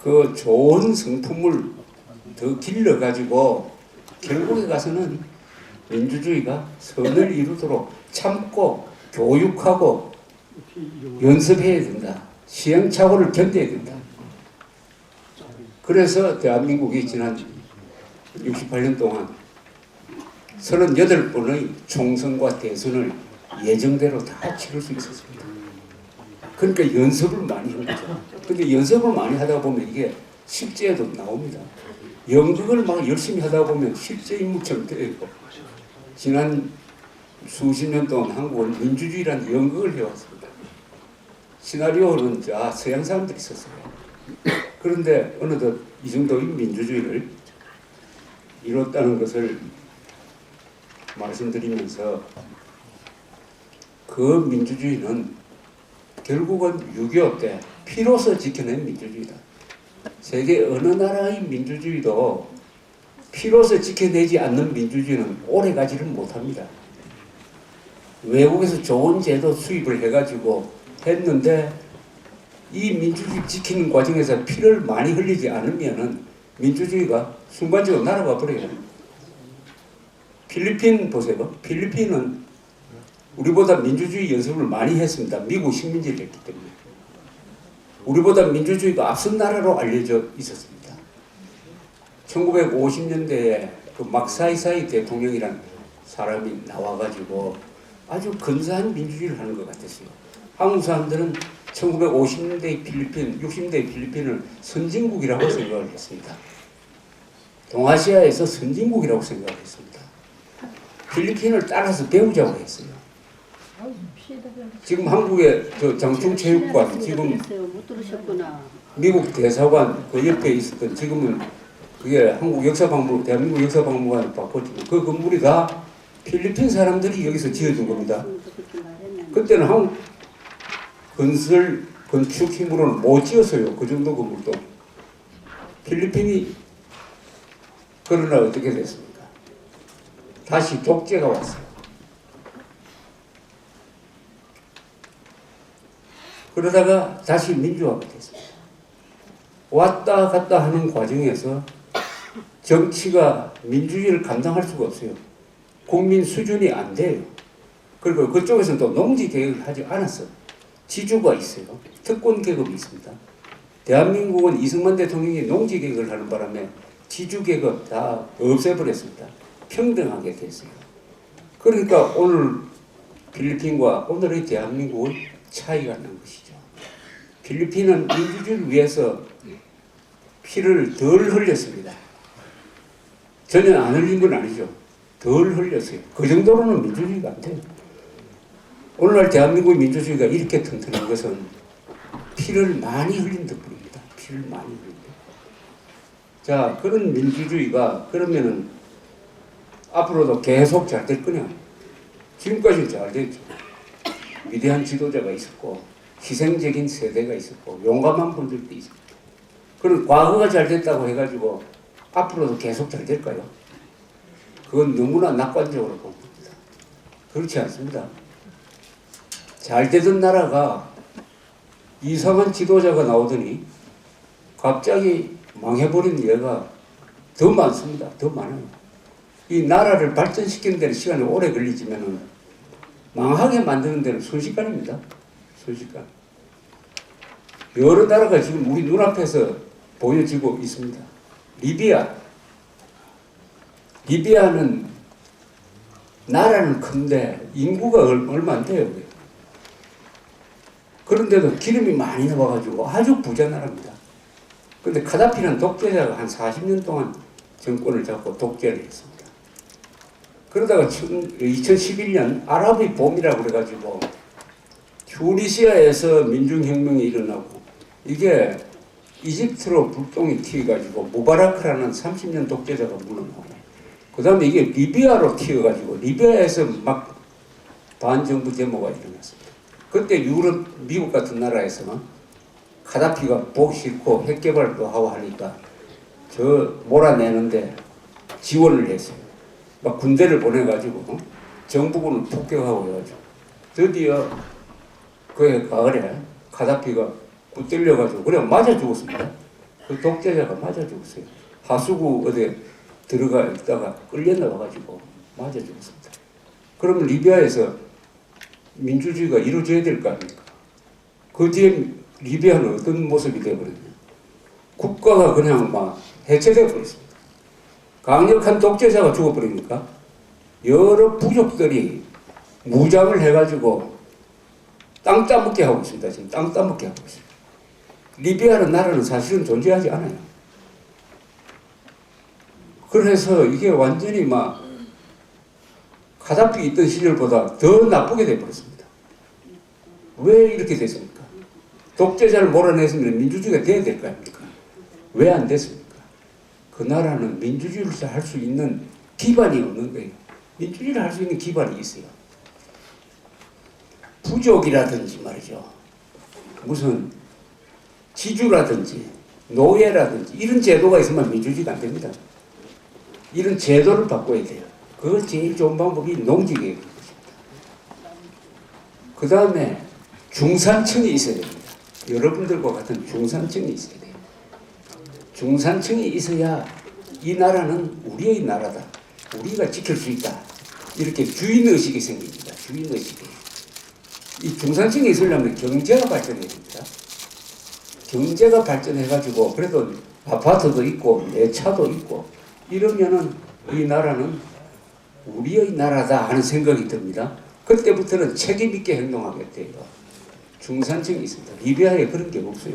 그 좋은 성품을 더 길러가지고 결국에 가서는 민주주의가 선을 이루도록 참고 교육하고 연습해야 된다. 시행착오를 견뎌야 된다. 그래서 대한민국이 지난 68년 동안 38번의 총선과 대선을 예정대로 다 치를 수 있었습니다. 그러니까 연습을 많이 한 거죠. 근데 연습을 많이 하다 보면 이게 실제에도 나옵니다. 연극을 막 열심히 하다 보면 실제 인물처럼 되고 지난 수십 년 동안 한국은 민주주의라는 연극을 해왔습니다. 시나리오는 서양 사람들이 썼어요. 그런데 어느덧 이 정도의 민주주의를 이뤘다는 것을 말씀드리면서 그 민주주의는 결국은 6.25 때 피로서 지켜낸 민주주의다. 세계 어느 나라의 민주주의도 피로서 지켜내지 않는 민주주의는 오래가지를 못합니다. 외국에서 좋은 제도 수입을 해가지고 했는데 이 민주주의 지키는 과정에서 피를 많이 흘리지 않으면은 민주주의가 순간적으로 날아가 버려요. 필리핀 보세요. 필리핀은 우리보다 민주주의 연습을 많이 했습니다. 미국 식민지를 했기 때문에. 우리보다 민주주의가 앞선 나라로 알려져 있었습니다. 1950년대에 그 막사이사이 대통령이라는 사람이 나와가지고 아주 근사한 민주주의를 하는 것 같았어요. 한국 사람들은 1950년대 필리핀, 60년대 필리핀을 선진국이라고 생각을 했습니다. 동아시아에서 선진국이라고 생각을 했습니다. 필리핀을 따라서 배우자고 했어요. 지금 한국의 저 장충체육관, 지금 미국 대사관 그 옆에 있었던 지금은 그게 한국 역사박물관, 대한민국 역사박물관을 바꿨지만 그 건물이 다 필리핀 사람들이 여기서 지어준 겁니다. 그때는 한국 건축 힘으로는 못 지었어요. 그 정도 건물도. 필리핀이 그러나 어떻게 됐습니까? 다시 독재가 왔어요. 그러다가 다시 민주화가 됐습니다. 왔다 갔다 하는 과정에서 정치가 민주주의를 감당할 수가 없어요. 국민 수준이 안 돼요. 그리고 그쪽에서는 또 농지 개혁을 하지 않았어요. 지주가 있어요. 특권 계급이 있습니다. 대한민국은 이승만 대통령이 농지 개혁을 하는 바람에 지주 계급 다 없애버렸습니다. 평등하게 됐어요. 그러니까 오늘 필리핀과 오늘의 대한민국의 차이가 난 것이죠. 필리핀은 민주주의를 위해서 피를 덜 흘렸습니다. 전혀 안 흘린 건 아니죠. 덜 흘렸어요. 그 정도로는 민주주의가 안 돼요. 오늘날 대한민국의 민주주의가 이렇게 튼튼한 것은 피를 많이 흘린 덕분입니다. 피를 많이 흘린 덕분. 자, 그런 민주주의가 그러면은 앞으로도 계속 잘 될 거냐? 지금까지 잘 됐죠. 위대한 지도자가 있었고 희생적인 세대가 있었고 용감한 분들도 있었고 그런 과거가 잘 됐다고 해가지고 앞으로도 계속 잘 될까요? 그건 너무나 낙관적으로 봅니다. 그렇지 않습니다. 잘 되던 나라가 이상한 지도자가 나오더니 갑자기 망해버린 예가 더 많습니다. 더 많아요. 이 나라를 발전시키는 데는 시간이 오래 걸리지만은 망하게 만드는 데는 순식간입니다. 순식간. 여러 나라가 지금 우리 눈앞에서 보여지고 있습니다. 리비아는 나라는 큰데 인구가 얼마 안 돼요. 그런데도 기름이 많이 나와가지고 아주 부자 나라입니다. 근데 카다피는 독재자가 한 40년 동안 정권을 잡고 독재를 했습니다. 그러다가 2011년 아랍의 봄이라고 그래가지고 튜니시아에서 민중혁명이 일어나고 이게 이집트로 불똥이 튀어가지고 무바라크라는 30년 독재자가 물러나고 그 다음에 이게 리비아로 튀어가지고 리비아에서 막 반정부 데모가 일어났습니다. 그때 유럽, 미국 같은 나라에서는 카다피가 복 싫고 핵개발도 하고 하니까 저 몰아내는데 지원을 했어요. 막 군대를 보내가지고 정부군을 폭격하고 해가지고 드디어 그 가을에 카다피가 붙들려가지고 그래 맞아 죽었습니다. 그 독재자가 맞아 죽었어요. 하수구 어디 들어가 있다가 끌려 나와가지고 맞아 죽었습니다. 그러면 리비아에서 민주주의가 이루어져야 될 거 아닙니까? 그 뒤에 리비아는 어떤 모습이 되어버렸냐. 국가가 그냥 막 해체되어 버렸습니다. 강력한 독재자가 죽어버리니까 여러 부족들이 무장을 해가지고 땅 따먹게 하고 있습니다. 지금 땅 따먹게 하고 있습니다. 리비아는 나라는 사실은 존재하지 않아요. 그래서 이게 완전히 막 카다피 있던 시절보다 더 나쁘게 되어버렸습니다. 왜 이렇게 됐습니까? 독재자를 몰아냈으면 민주주의가 돼야 될 거 아닙니까? 왜 안 됐습니까? 그 나라는 민주주의를 할 수 있는 기반이 없는 거예요. 민주주의를 할 수 있는 기반이 있어요. 부족이라든지 말이죠. 무슨 지주라든지 노예라든지 이런 제도가 있으면 민주주의가 안 됩니다. 이런 제도를 바꿔야 돼요. 그걸 제일 좋은 방법이 농지개혁인 것입니다. 그 다음에 중산층이 있어야 됩니다. 여러분들과 같은 중산층이 있어야 돼요. 중산층이 있어야 이 나라는 우리의 나라다. 우리가 지킬 수 있다. 이렇게 주인의식이 생깁니다. 주인의식이. 이 중산층이 있으려면 경제가 발전해야 됩니다. 경제가 발전해가지고 그래도 아파트도 있고 내 차도 있고 이러면은 이 나라는 우리의 나라다 하는 생각이 듭니다. 그때부터는 책임 있게 행동하게 돼요. 중산층이 있습니다. 리비아에 그런 게 없어요.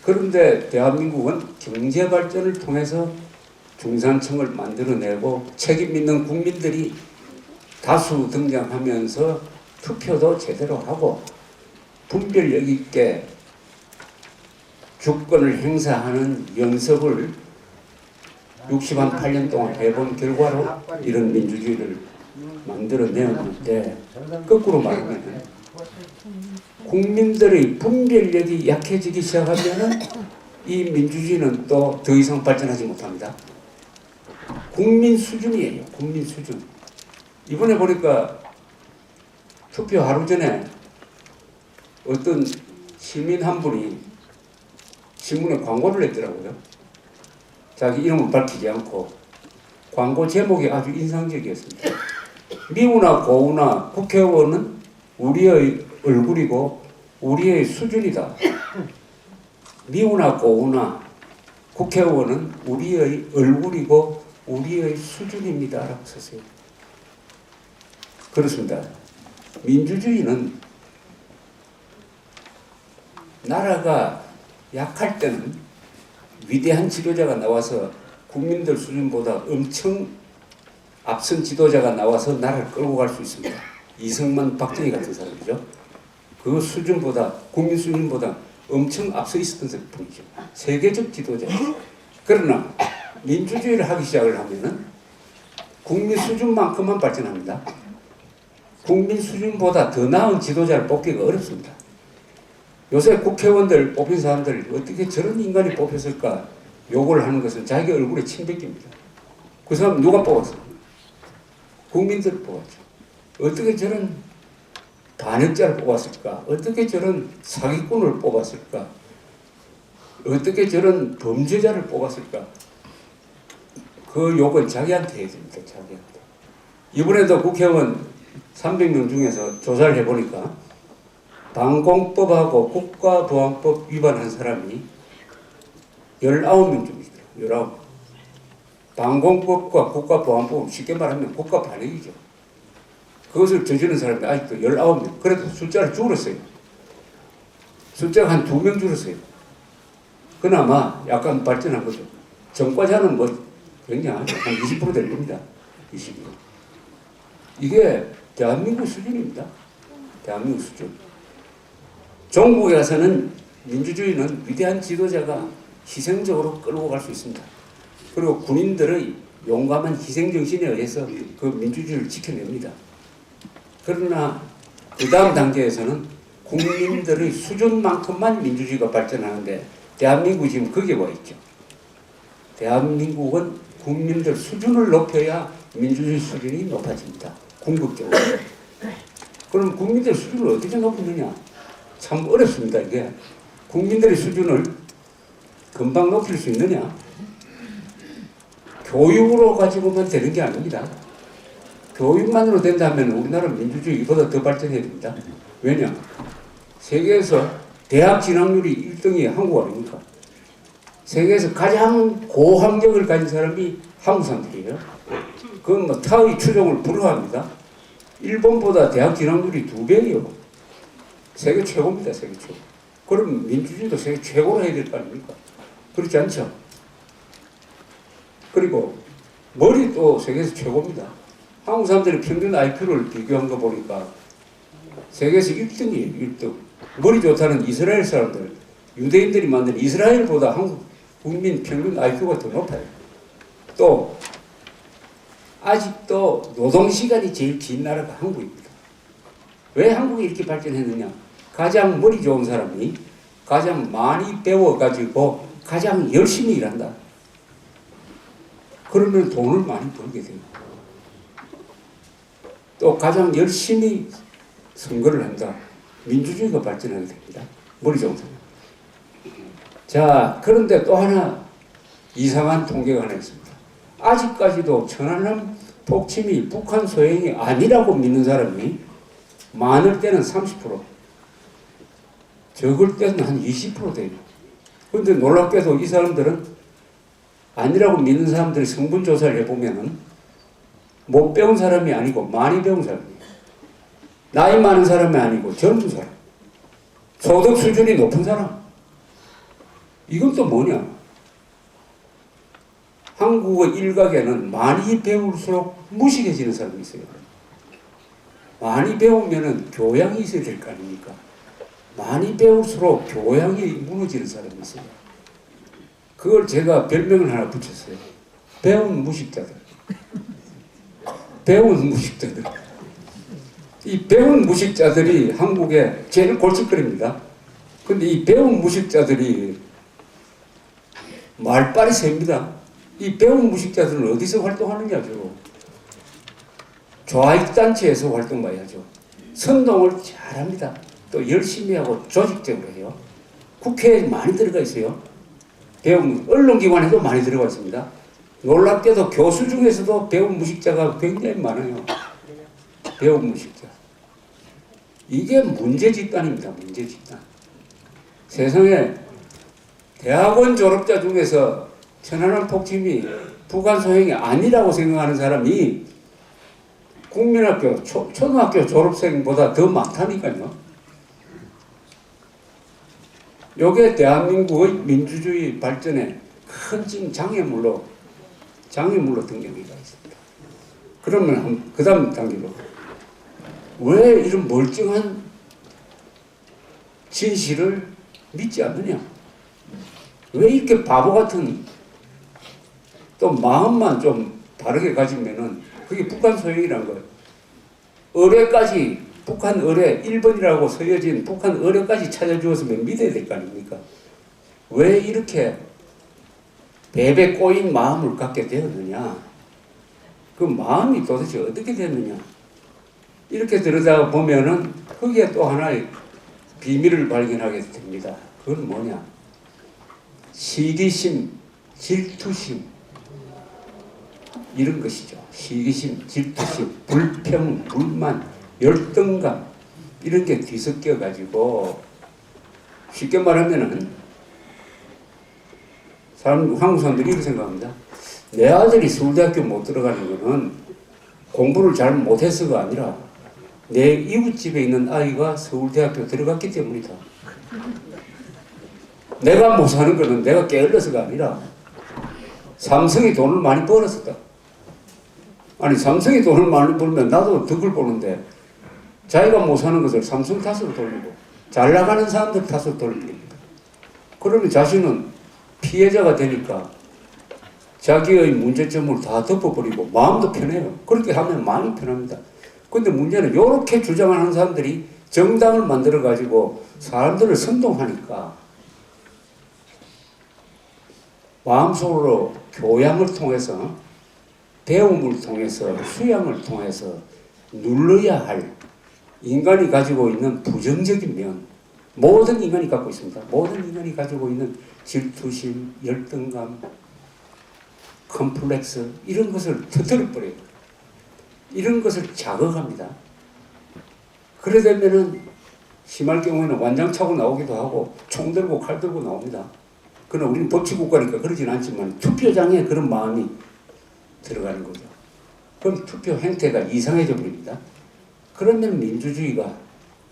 그런데 대한민국은 경제 발전을 통해서 중산층을 만들어내고 책임 있는 국민들이 다수 등장하면서 투표도 제대로 하고 분별력 있게 주권을 행사하는 연습을 68년 동안 해본 결과로 이런 민주주의를 만들어내었는데 거꾸로 말하면 국민들의 분별력이 약해지기 시작하면 이 민주주의는 또 더 이상 발전하지 못합니다. 국민 수준이에요. 국민 수준. 이번에 보니까 투표 하루 전에 어떤 시민 한 분이 신문에 광고를 냈더라고요. 자기 이름은 밝히지 않고 광고 제목이 아주 인상적이었습니다. 미우나 고우나 국회의원은 우리의 얼굴이고 우리의 수준이다. 미우나 고우나 국회의원은 우리의 얼굴이고 우리의 수준입니다. 라고 썼어요. 그렇습니다. 민주주의는 나라가 약할 때는 위대한 지도자가 나와서 국민들 수준보다 엄청 앞선 지도자가 나와서 나라를 끌고 갈 수 있습니다. 이승만, 박정희 같은 사람이죠. 그 수준보다 국민 수준보다 엄청 앞서 있었던 분이죠. 세계적 지도자. 그러나 민주주의를 하기 시작을 하면은 국민 수준만큼만 발전합니다. 국민 수준보다 더 나은 지도자를 뽑기가 어렵습니다. 요새 국회의원들 뽑힌 사람들 어떻게 저런 인간이 뽑혔을까 욕을 하는 것은 자기 얼굴에 침 뱉깁니다. 그 사람 누가 뽑았어? 국민들이 뽑았죠. 어떻게 저런 반역자를 뽑았을까? 어떻게 저런 사기꾼을 뽑았을까? 어떻게 저런 범죄자를 뽑았을까? 그 욕은 자기한테 해야 됩니다. 자기한테. 이번에도 국회의원 300명 중에서 조사를 해보니까 방공법하고 국가보안법 위반한 사람이 19명 중이더라고요. 19명. 방공법과 국가보안법은 쉽게 말하면 국가 반역이죠. 그것을 저지른 사람이 아직도 19명. 그래도 숫자를 줄었어요. 숫자가 한 2명 줄었어요. 그나마 약간 발전한 거죠. 전과자는 뭐 굉장하죠. 한 20% 될 겁니다. 20%. 이게 대한민국 수준입니다. 대한민국 수준. 종국에 가서는 민주주의는 위대한 지도자가 희생적으로 끌고 갈 수 있습니다. 그리고 군인들의 용감한 희생정신에 의해서 그 민주주의를 지켜냅니다. 그러나 그 다음 단계에서는 국민들의 수준만큼만 민주주의가 발전하는데 대한민국이 지금 거기에 와 있죠. 대한민국은 국민들 수준을 높여야 민주주의 수준이 높아집니다. 궁극적으로. 그럼 국민들 수준을 어떻게 높이느냐? 참 어렵습니다. 이게 국민들의 수준을 금방 높일 수 있느냐? 교육으로 가지고만 되는 게 아닙니다. 교육만으로 된다면 우리나라 민주주의 이보다 더 발전해야 됩니다. 왜냐? 세계에서 대학 진학률이 1등이 한국 아닙니까? 세계에서 가장 고학력을 가진 사람이 한국 사람들이에요. 그건 뭐 타의 추종을 불허합니다. 일본보다 대학 진학률이 2배예요. 세계 최고입니다. 세계 최고. 그럼 민주주의도 세계 최고로 해야 될 거 아닙니까? 그렇지 않죠? 그리고 머리도 세계에서 최고입니다. 한국 사람들이 평균 IQ를 비교한 거 보니까 세계에서 1등이에요. 1등. 머리 좋다는 이스라엘 사람들, 유대인들이 만든 이스라엘보다 한국 국민 평균 IQ가 더 높아요. 또 아직도 노동시간이 제일 긴 나라가 한국입니다. 왜 한국이 이렇게 발전했느냐? 가장 머리 좋은 사람이 가장 많이 배워가지고 가장 열심히 일한다. 그러면 돈을 많이 벌게 돼요. 또 가장 열심히 선거를 한다. 민주주의가 발전하게 됩니다. 머리 좋은 사람. 자, 그런데 또 하나 이상한 통계가 하나 있습니다. 아직까지도 천안함 폭침이 북한 소행이 아니라고 믿는 사람이 많을 때는 30%, 적을 때는 한 20% 돼요. 그런데 놀랍게도 이 사람들은 아니라고 믿는 사람들이 성분 조사를 해보면은 못 배운 사람이 아니고 많이 배운 사람이에요. 나이 많은 사람이 아니고 젊은 사람, 소득 수준이 높은 사람. 이건 또 뭐냐? 한국의 일각에는 많이 배울수록 무식해지는 사람이 있어요. 많이 배우면은 교양이 있어야 될 거 아닙니까? 많이 배울수록 교양이 무너지는 사람이 있어요. 그걸 제가 별명을 하나 붙였어요. 배운 무식자들. 배운 무식자들. 이 배운 무식자들이 한국에 제일 골칫거립니다. 근데 이 배운 무식자들이 말빨이 셉니다. 이 배운 무식자들은 어디서 활동하느냐, 주로. 좌익단체에서 활동해야죠. 선동을 잘합니다. 또 열심히 하고 조직적으로 해요. 국회에 많이 들어가 있어요. 배운 언론기관에도 많이 들어가 있습니다. 놀랍게도 교수 중에서도 배운 무식자가 굉장히 많아요. 배운 무식자. 이게 문제 집단입니다. 문제 집단. 세상에 대학원 졸업자 중에서 천안함 폭침이 북한 소행이 아니라고 생각하는 사람이 국민학교, 초등학교 졸업생보다 더 많다니까요. 요게 대한민국의 민주주의 발전에 큰 지금 장애물로 등장해가 있습니다. 그러면 그 다음 단계로 왜 이런 멀쩡한 진실을 믿지 않느냐? 왜 이렇게 바보 같은 또 마음만 좀 바르게 가지면은 그게 북한 소행이라는 거예요. 의뢰까지 북한 의뢰 1번이라고 서여진 북한 의뢰까지 찾아주었으면 믿어야 될 거 아닙니까? 왜 이렇게 배배 꼬인 마음을 갖게 되었느냐? 그 마음이 도대체 어떻게 됐느냐? 이렇게 들여다 보면은 거기에 또 하나의 비밀을 발견하게 됩니다. 그건 뭐냐? 시기심, 질투심 이런 것이죠. 시기심, 질투심, 불평, 불만, 열등감 이런 게 뒤섞여 가지고 쉽게 말하면은 한국 사람들이 이렇게 생각합니다. 내 아들이 서울대학교 못 들어가는 거는 공부를 잘 못해서가 아니라 내 이웃집에 있는 아이가 서울대학교 들어갔기 때문이다. 내가 못 사는 거는 내가 게을러서가 아니라 삼성이 돈을 많이 벌었었다. 아니 삼성이 돈을 많이 벌면 나도 덕을 보는데 자기가 못 사는 것을 삼성 탓으로 돌리고 잘 나가는 사람들 탓으로 돌립니다. 그러면 자신은 피해자가 되니까 자기의 문제점을 다 덮어버리고 마음도 편해요. 그렇게 하면 마음이 편합니다. 근데 문제는 이렇게 주장하는 사람들이 정당을 만들어가지고 사람들을 선동하니까 마음속으로 교양을 통해서 배움을 통해서 수양을 통해서 눌러야 할 인간이 가지고 있는 부정적인 면 모든 인간이 갖고 있습니다. 모든 인간이 가지고 있는 질투심, 열등감, 컴플렉스 이런 것을 터뜨려버려요. 이런 것을 자극합니다. 그래 되면은 심할 경우에는 완장 차고 나오기도 하고 총 들고 칼 들고 나옵니다. 그러나 우리는 법치국가니까 그러진 않지만 투표장에 그런 마음이 들어가는 거죠. 그럼 투표 행태가 이상해져 버립니다. 그러면 민주주의가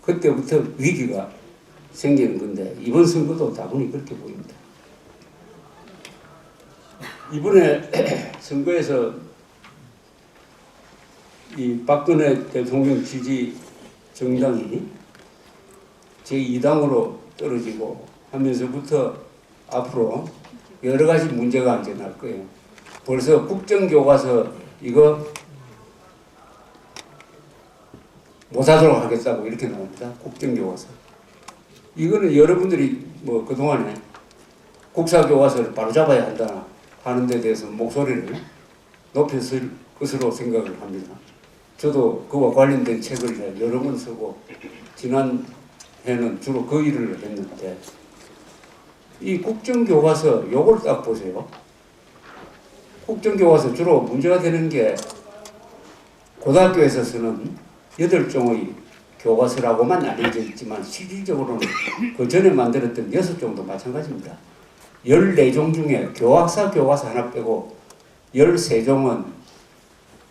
그때부터 위기가 생기는 건데 이번 선거도 다분히 그렇게 보입니다. 이번에 선거에서 이 박근혜 대통령 지지 정당이 제2당으로 떨어지고 하면서부터 앞으로 여러 가지 문제가 이제 날 거예요. 벌써 국정교과서 이거 못하도록 하겠다고 이렇게 나옵니다. 국정교과서. 이거는 여러분들이 뭐 그동안에 국사교과서를 바로잡아야 한다 하는 데 대해서 목소리를 높였을 것으로 생각을 합니다. 저도 그와 관련된 책을 여러 번 쓰고 지난해는 주로 그 일을 했는데 이 국정교과서 요걸 딱 보세요. 국정교과서 주로 문제가 되는 게 고등학교에서 쓰는 8종의 교과서라고만 알려져 있지만 실질적으로는 그 전에 만들었던 6종도 마찬가지입니다. 14종 중에 교학사 교과서 하나 빼고 13종은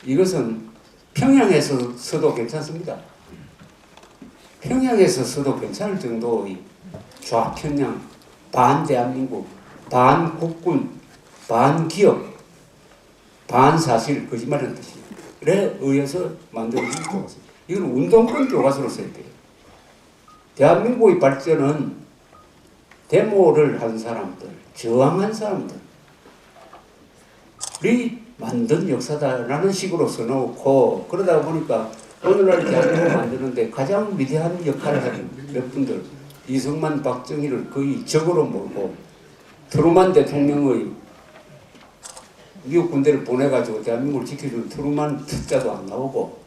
이것은 평양에서 써도 괜찮습니다. 평양에서 써도 괜찮을 정도의 좌편향, 반대한민국, 반국군, 반기업, 반사실, 거짓말이라는 뜻이에 의해서 만들어진 교과서. 이건 운동권 교과서로 써야 돼요. 대한민국의 발전은 데모를 한 사람들, 저항한 사람들이 만든 역사다라는 식으로 써놓고 그러다 보니까 오늘날 대한민국을 만드는데 가장 위대한 역할을 하는 몇 분들 이승만, 박정희를 거의 적으로 몰고 트루만 대통령의 미국 군대를 보내가지고 대한민국을 지켜준 트루만 특자도 안 나오고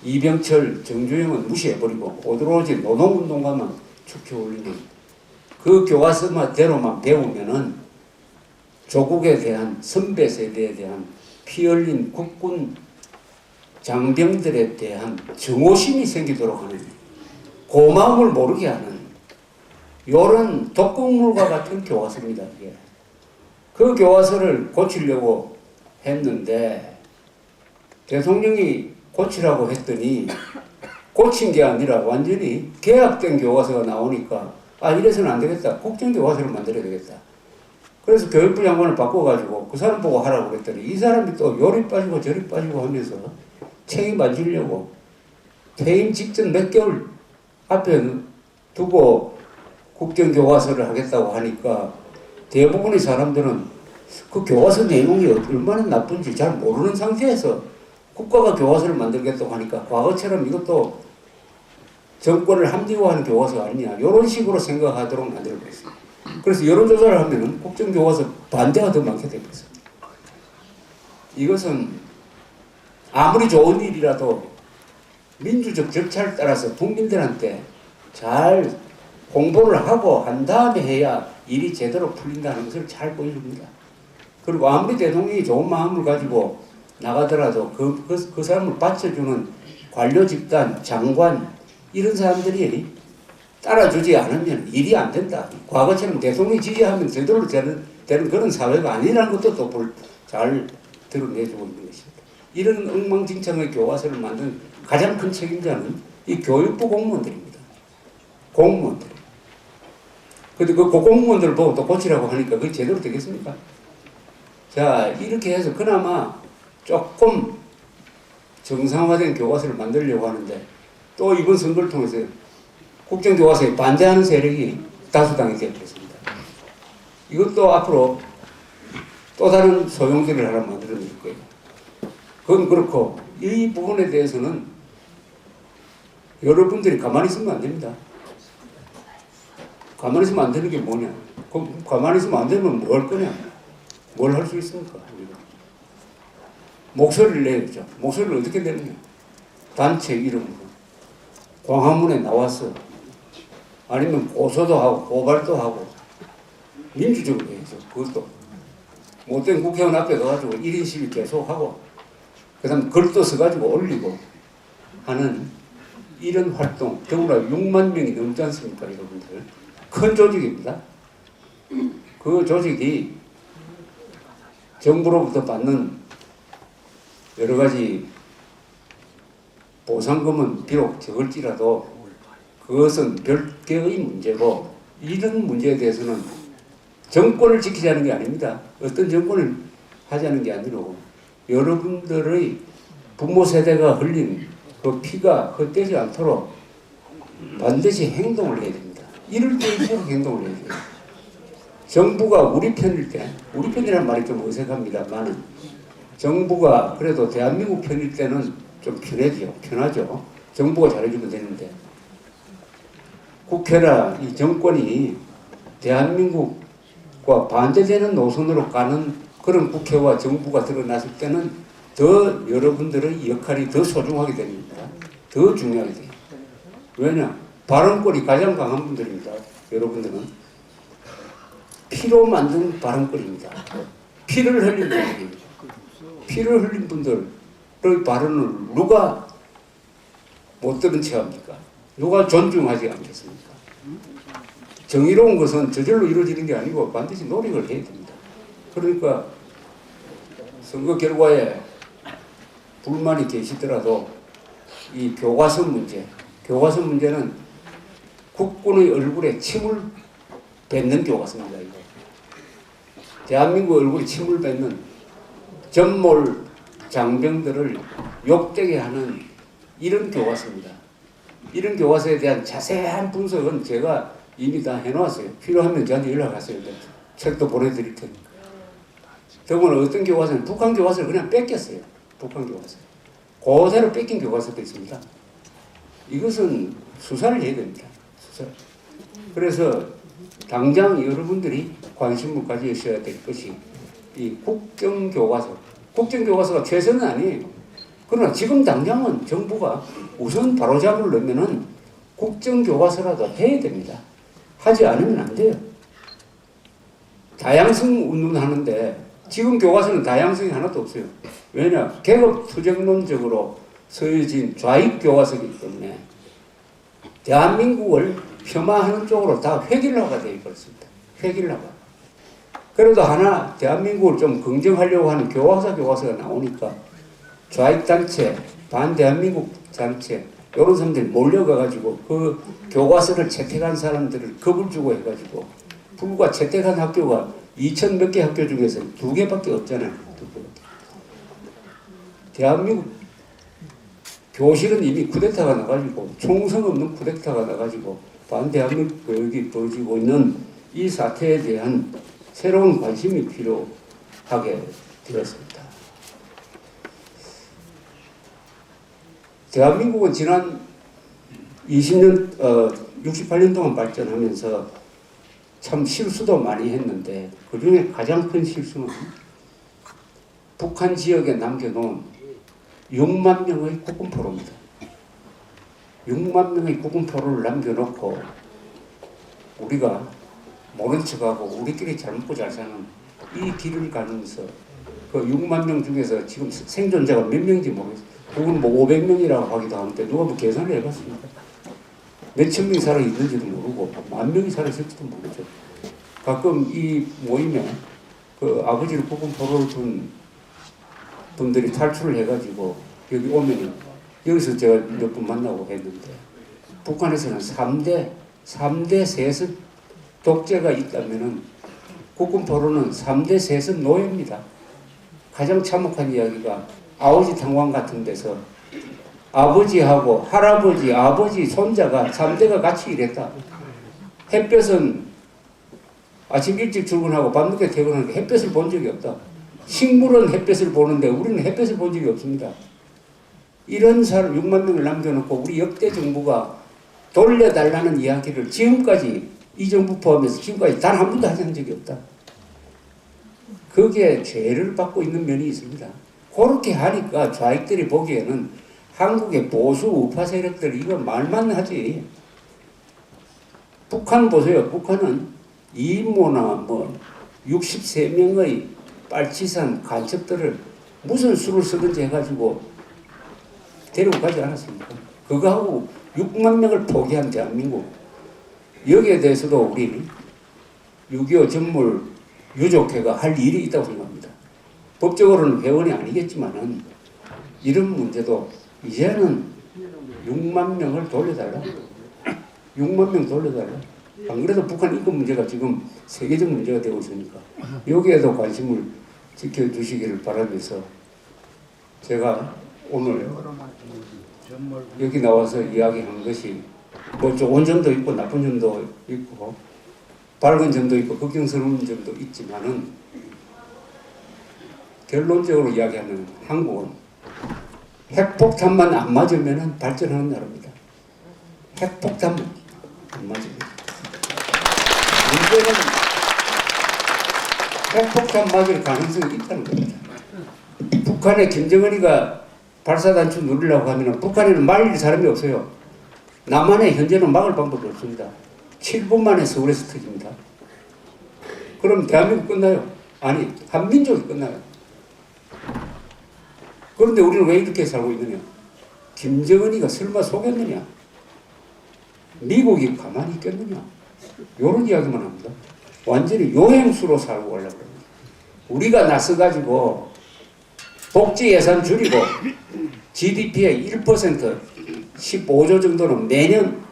이병철, 정주영은 무시해버리고 오로지 노동운동가만 축혀올리는 그 교과서대로만 배우면은 조국에 대한 선배 세대에 대한 피 흘린 국군 장병들에 대한 정오심이 생기도록 하는 고마움을 모르게 하는 이런 독극물과 같은 교과서입니다. 이게. 그 교과서를 고치려고 했는데 대통령이 고치라고 했더니 고친 게 아니라 완전히 개혁된 교과서가 나오니까 이래서는 안 되겠다. 국정교과서를 만들어야 되겠다. 그래서 교육부 장관을 바꿔가지고 그 사람 보고 하라고 그랬더니 이 사람이 또 요리 빠지고 저리 빠지고 하면서 책임 안 지려고 퇴임 직전 몇 개월 앞에 두고 국정교과서를 하겠다고 하니까 대부분의 사람들은 그 교과서 내용이 얼마나 나쁜지 잘 모르는 상태에서 국가가 교과서를 만들겠다고 하니까 과거처럼 이것도 정권을 함지고 하는 교과서 아니냐 이런 식으로 생각하도록 만들어버렸습니다. 그래서 여론조사를 하면은 국정교과서 반대가 더 많게 되고 있습니다. 이것은 아무리 좋은 일이라도 민주적 절차를 따라서 국민들한테 잘 홍보를 하고 한 다음에 해야 일이 제대로 풀린다는 것을 잘 보여줍니다. 그리고 아무리 대통령이 좋은 마음을 가지고 나가더라도 그 사람을 받쳐주는 관료 집단, 장관 이런 사람들이 따라주지 않으면 일이 안 된다. 과거처럼 대통령이 지지하면 제대로 되는 그런 사회가 아니라는 것도 또 잘 드러내주고 있는 것입니다. 이런 엉망진창의 교과서를 만든 가장 큰 책임자는 이 교육부 공무원들입니다. 공무원들. 근데 그 공무원들 보고 또 고치라고 하니까 그게 제대로 되겠습니까? 자, 이렇게 해서 그나마 조금 정상화된 교과서를 만들려고 하는데 또 이번 선거를 통해서 국정교과서에 반대하는 세력이 다수당이 되었습니다. 이것도 앞으로 또 다른 소용돌이를 하나 만들어낼 거예요. 그건 그렇고 이 부분에 대해서는 여러분들이 가만히 있으면 안 됩니다. 가만히 있으면 안 되는 게 뭐냐? 가만히 있으면 안 되면 뭐 할 거냐? 뭘 할 수 있습니까? 우리가. 목소리를 내야죠. 목소리를 어떻게 내느냐? 단체 이름으로 광화문에 나와서 아니면 고소도 하고 고발도 하고 민주적으로 해야죠. 그것도 못된 국회의원 앞에 가가지고 1인 시위 계속하고 그 다음 글도 써가지고 올리고 하는 이런 활동, 더구나 6만 명이 넘지 않습니까, 여러분들? 큰 조직입니다. 그 조직이 정부로부터 받는 여러 가지 보상금은 비록 적을지라도 그것은 별개의 문제고 이런 문제에 대해서는 정권을 지키자는 게 아닙니다. 어떤 정권을 하자는 게 아니고 여러분들의 부모 세대가 흘린 그 피가 헛되지 않도록 반드시 행동을 해야 됩니다. 이럴 때일수록 행동을 해야 돼요. 정부가 우리 편일 때, 우리 편이라는 말이 좀 어색합니다만 정부가 그래도 대한민국 편일 때는 좀 편하죠. 정부가 잘해주면 되는데 국회나 이 정권이 대한민국과 반대되는 노선으로 가는 그런 국회와 정부가 드러났을 때는 더 여러분들의 역할이 더 소중하게 됩니다. 더 중요하게 돼요. 왜냐? 발언권이 가장 강한 분들입니다. 여러분들은 피로 만든 발언권입니다. 피를 흘린 분들이 피를 흘린 분들의 발언을 누가 못 들은 채 합니까? 누가 존중하지 않겠습니까? 정의로운 것은 저절로 이루어지는 게 아니고 반드시 노력을 해야 됩니다. 그러니까 선거 결과에 불만이 계시더라도 이 교과서 문제는 국군의 얼굴에 침을 뱉는 교과서입니다. 이거. 대한민국 얼굴에 침을 뱉는 전몰 장병들을 욕되게 하는 이런 교과서입니다. 이런 교과서에 대한 자세한 분석은 제가 이미 다 해놓았어요. 필요하면 저한테 연락하세요. 책도 보내드릴 테니까. 더구나 어떤 교과서는 북한 교과서를 그냥 뺏겼어요. 북한 교과서. 그대로 뺏긴 교과서도 있습니다. 이것은 수사를 해야 됩니다. 수사. 그래서 당장 여러분들이 관심을 가지셔야 될 것이 이 국정교과서. 국정교과서가 최선은 아니에요. 그러나 지금 당장은 정부가 우선 바로잡으려면은 국정교과서라도 해야 됩니다. 하지 않으면 안 돼요. 다양성 운운하는데 지금 교과서는 다양성이 하나도 없어요. 왜냐? 계급 투쟁론적으로 서여진 좌익 교과서이기 때문에 대한민국을 폄하하는 쪽으로 다 획일화가 되어 있습니다. 획일화가. 그래도 하나 대한민국을 좀 긍정하려고 하는 교과서가 나오니까 좌익단체, 반대한민국 단체 이런 사람들이 몰려가가지고 그 교과서를 채택한 사람들을 겁을 주고 해가지고 불과 채택한 학교가 2,000 몇 개 학교 중에서 2개밖에 없잖아요. 2개밖에. 대한민국 교실은 이미 쿠데타가 나가지고 총성 없는 쿠데타가 나가지고 반대한민국 교육이 벌어지고 있는 이 사태에 대한 새로운 관심이 필요하게 되었습니다. 대한민국은 지난 68년 동안 발전하면서 참 실수도 많이 했는데 그 중에 가장 큰 실수는 북한 지역에 남겨놓은 6만 명의 국군포로입니다. 6만 명의 국군포로를 남겨놓고 우리가 모른 척하고 우리끼리 잘 먹고 잘 사는 이 길을 가면서 그 6만 명 중에서 지금 생존자가 몇 명인지 모르겠어요. 그건 뭐 500명이라고 하기도 하는데 누가 뭐 계산을 해봤습니까? 몇천 명이 살아 있는지도 모르고 만 명이 살아 있을지도 모르죠. 가끔 이 모임에 그 아버지를 국군포로를 둔 분들이 탈출을 해가지고 여기 오면은 여기서 제가 몇 번 만나고 했는데 북한에서는 3대 세습 독재가 있다면은 국군포로는 3대 세습 노예입니다. 가장 참혹한 이야기가 아오지 탄광 같은 데서 아버지하고 할아버지, 아버지, 손자가 3대가 같이 일했다. 햇볕은 아침 일찍 출근하고 밤늦게 퇴근하니까 햇볕을 본 적이 없다. 식물은 햇볕을 보는데 우리는 햇볕을 본 적이 없습니다. 이런 사람 6만 명을 남겨놓고 우리 역대 정부가 돌려달라는 이야기를 지금까지 이 정부 포함해서 지금까지 단 한 번도 하지 적이 없다. 거기에 죄를 받고 있는 면이 있습니다. 그렇게 하니까 좌익들이 보기에는 한국의 보수 우파 세력들이 이거 말만 하지. 북한 보세요. 북한은 이모나 뭐 63명의 빨치산 간첩들을 무슨 수를 쓰든지 해가지고 데리고 가지 않았습니까? 그거하고 6만 명을 포기한 대한민국. 여기에 대해서도 우리 6.25 전몰 유족회가 할 일이 있다고 생각합니다. 법적으로는 회원이 아니겠지만은 이런 문제도 이제는 6만 명을 돌려달라. 6만 명 돌려달라. 안 그래도 북한 인권 문제가 지금 세계적 문제가 되고 있으니까 여기에도 관심을 지켜주시기를 바라면서 제가 오늘 여기 나와서 이야기한 것이 뭐 좋은 점도 있고 나쁜 점도 있고 밝은 점도 있고 걱정스러운 점도 있지만은 결론적으로 이야기하면 한국은 핵폭탄만 안 맞으면 발전하는 나라입니다. 핵폭탄만 안 맞으면. 문제는 핵폭탄 맞을 가능성이 있다는 겁니다. 북한의 김정은이가 발사단추 누리려고 하면 북한에는 말릴 사람이 없어요. 남한에 현재는 막을 방법이 없습니다. 7분 만에 서울에서 터집니다. 그럼 대한민국 끝나요? 아니, 한민족이 끝나요. 그런데 우리는 왜 이렇게 살고 있느냐? 김정은이가 설마 속였느냐? 미국이 가만히 있겠느냐? 이런 이야기만 합니다. 완전히 요행수로 살고 가려고 합니다. 우리가 나서가지고 복지 예산 줄이고 GDP의 1% 15조 정도는 매년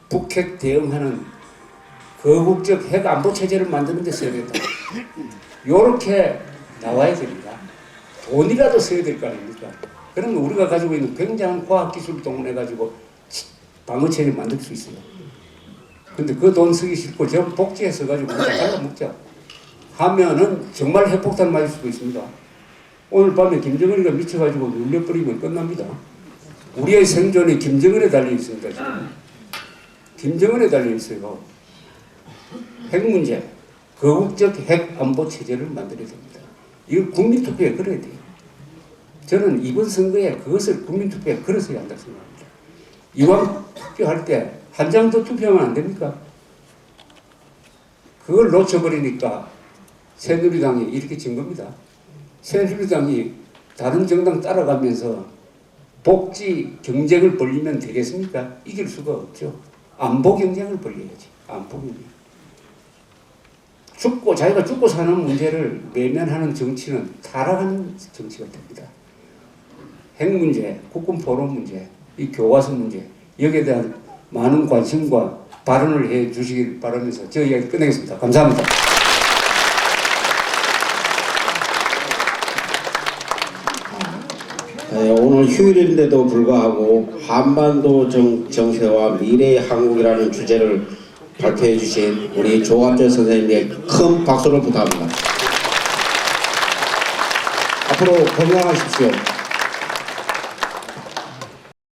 북핵 대응하는 거국적 핵 안보 체제를 만드는 데 써야 된다. 요렇게 나와야 됩니다. 돈이라도 써야 될 거 아닙니까? 그러면 우리가 가지고 있는 굉장한 과학기술을 동원해가지고 방어체를 만들 수 있어요. 근데 그 돈 쓰기 싫고 전 복지에 써가지고 우리가 잘라먹자 하면은 정말 핵폭탄 맞을 수도 있습니다. 오늘 밤에 김정은이가 미쳐가지고 눌려버리면 끝납니다. 우리의 생존이 김정은에 달려 있습니다. 지금. 김정은에 달려 있어요. 핵 문제, 거국적 핵 안보 체제를 만들어야 됩니다. 이거 국민투표에 걸어야 돼요. 저는 이번 선거에 그것을 국민투표에 걸어서야 한다고 생각합니다. 이왕 투표할 때 한 장 더 투표하면 안 됩니까? 그걸 놓쳐버리니까 새누리당이 이렇게 진 겁니다. 새누리당이 다른 정당 따라가면서 복지 경쟁을 벌리면 되겠습니까? 이길 수가 없죠. 안보 경쟁을 벌려야지. 안보 경쟁. 자기가 죽고 사는 문제를 외면하는 정치는 타락하는 정치가 됩니다. 핵 문제, 국군 포로 문제, 이 교과서 문제, 여기에 대한 많은 관심과 발언을 해 주시길 바라면서 저 이야기 끝내겠습니다. 감사합니다. 네, 오늘 휴일인데도 불구하고 한반도 정세와 미래의 한국이라는 주제를 발표해 주신 우리 조갑재 선생님께 큰 박수를 부탁합니다. 앞으로 건강하십시오.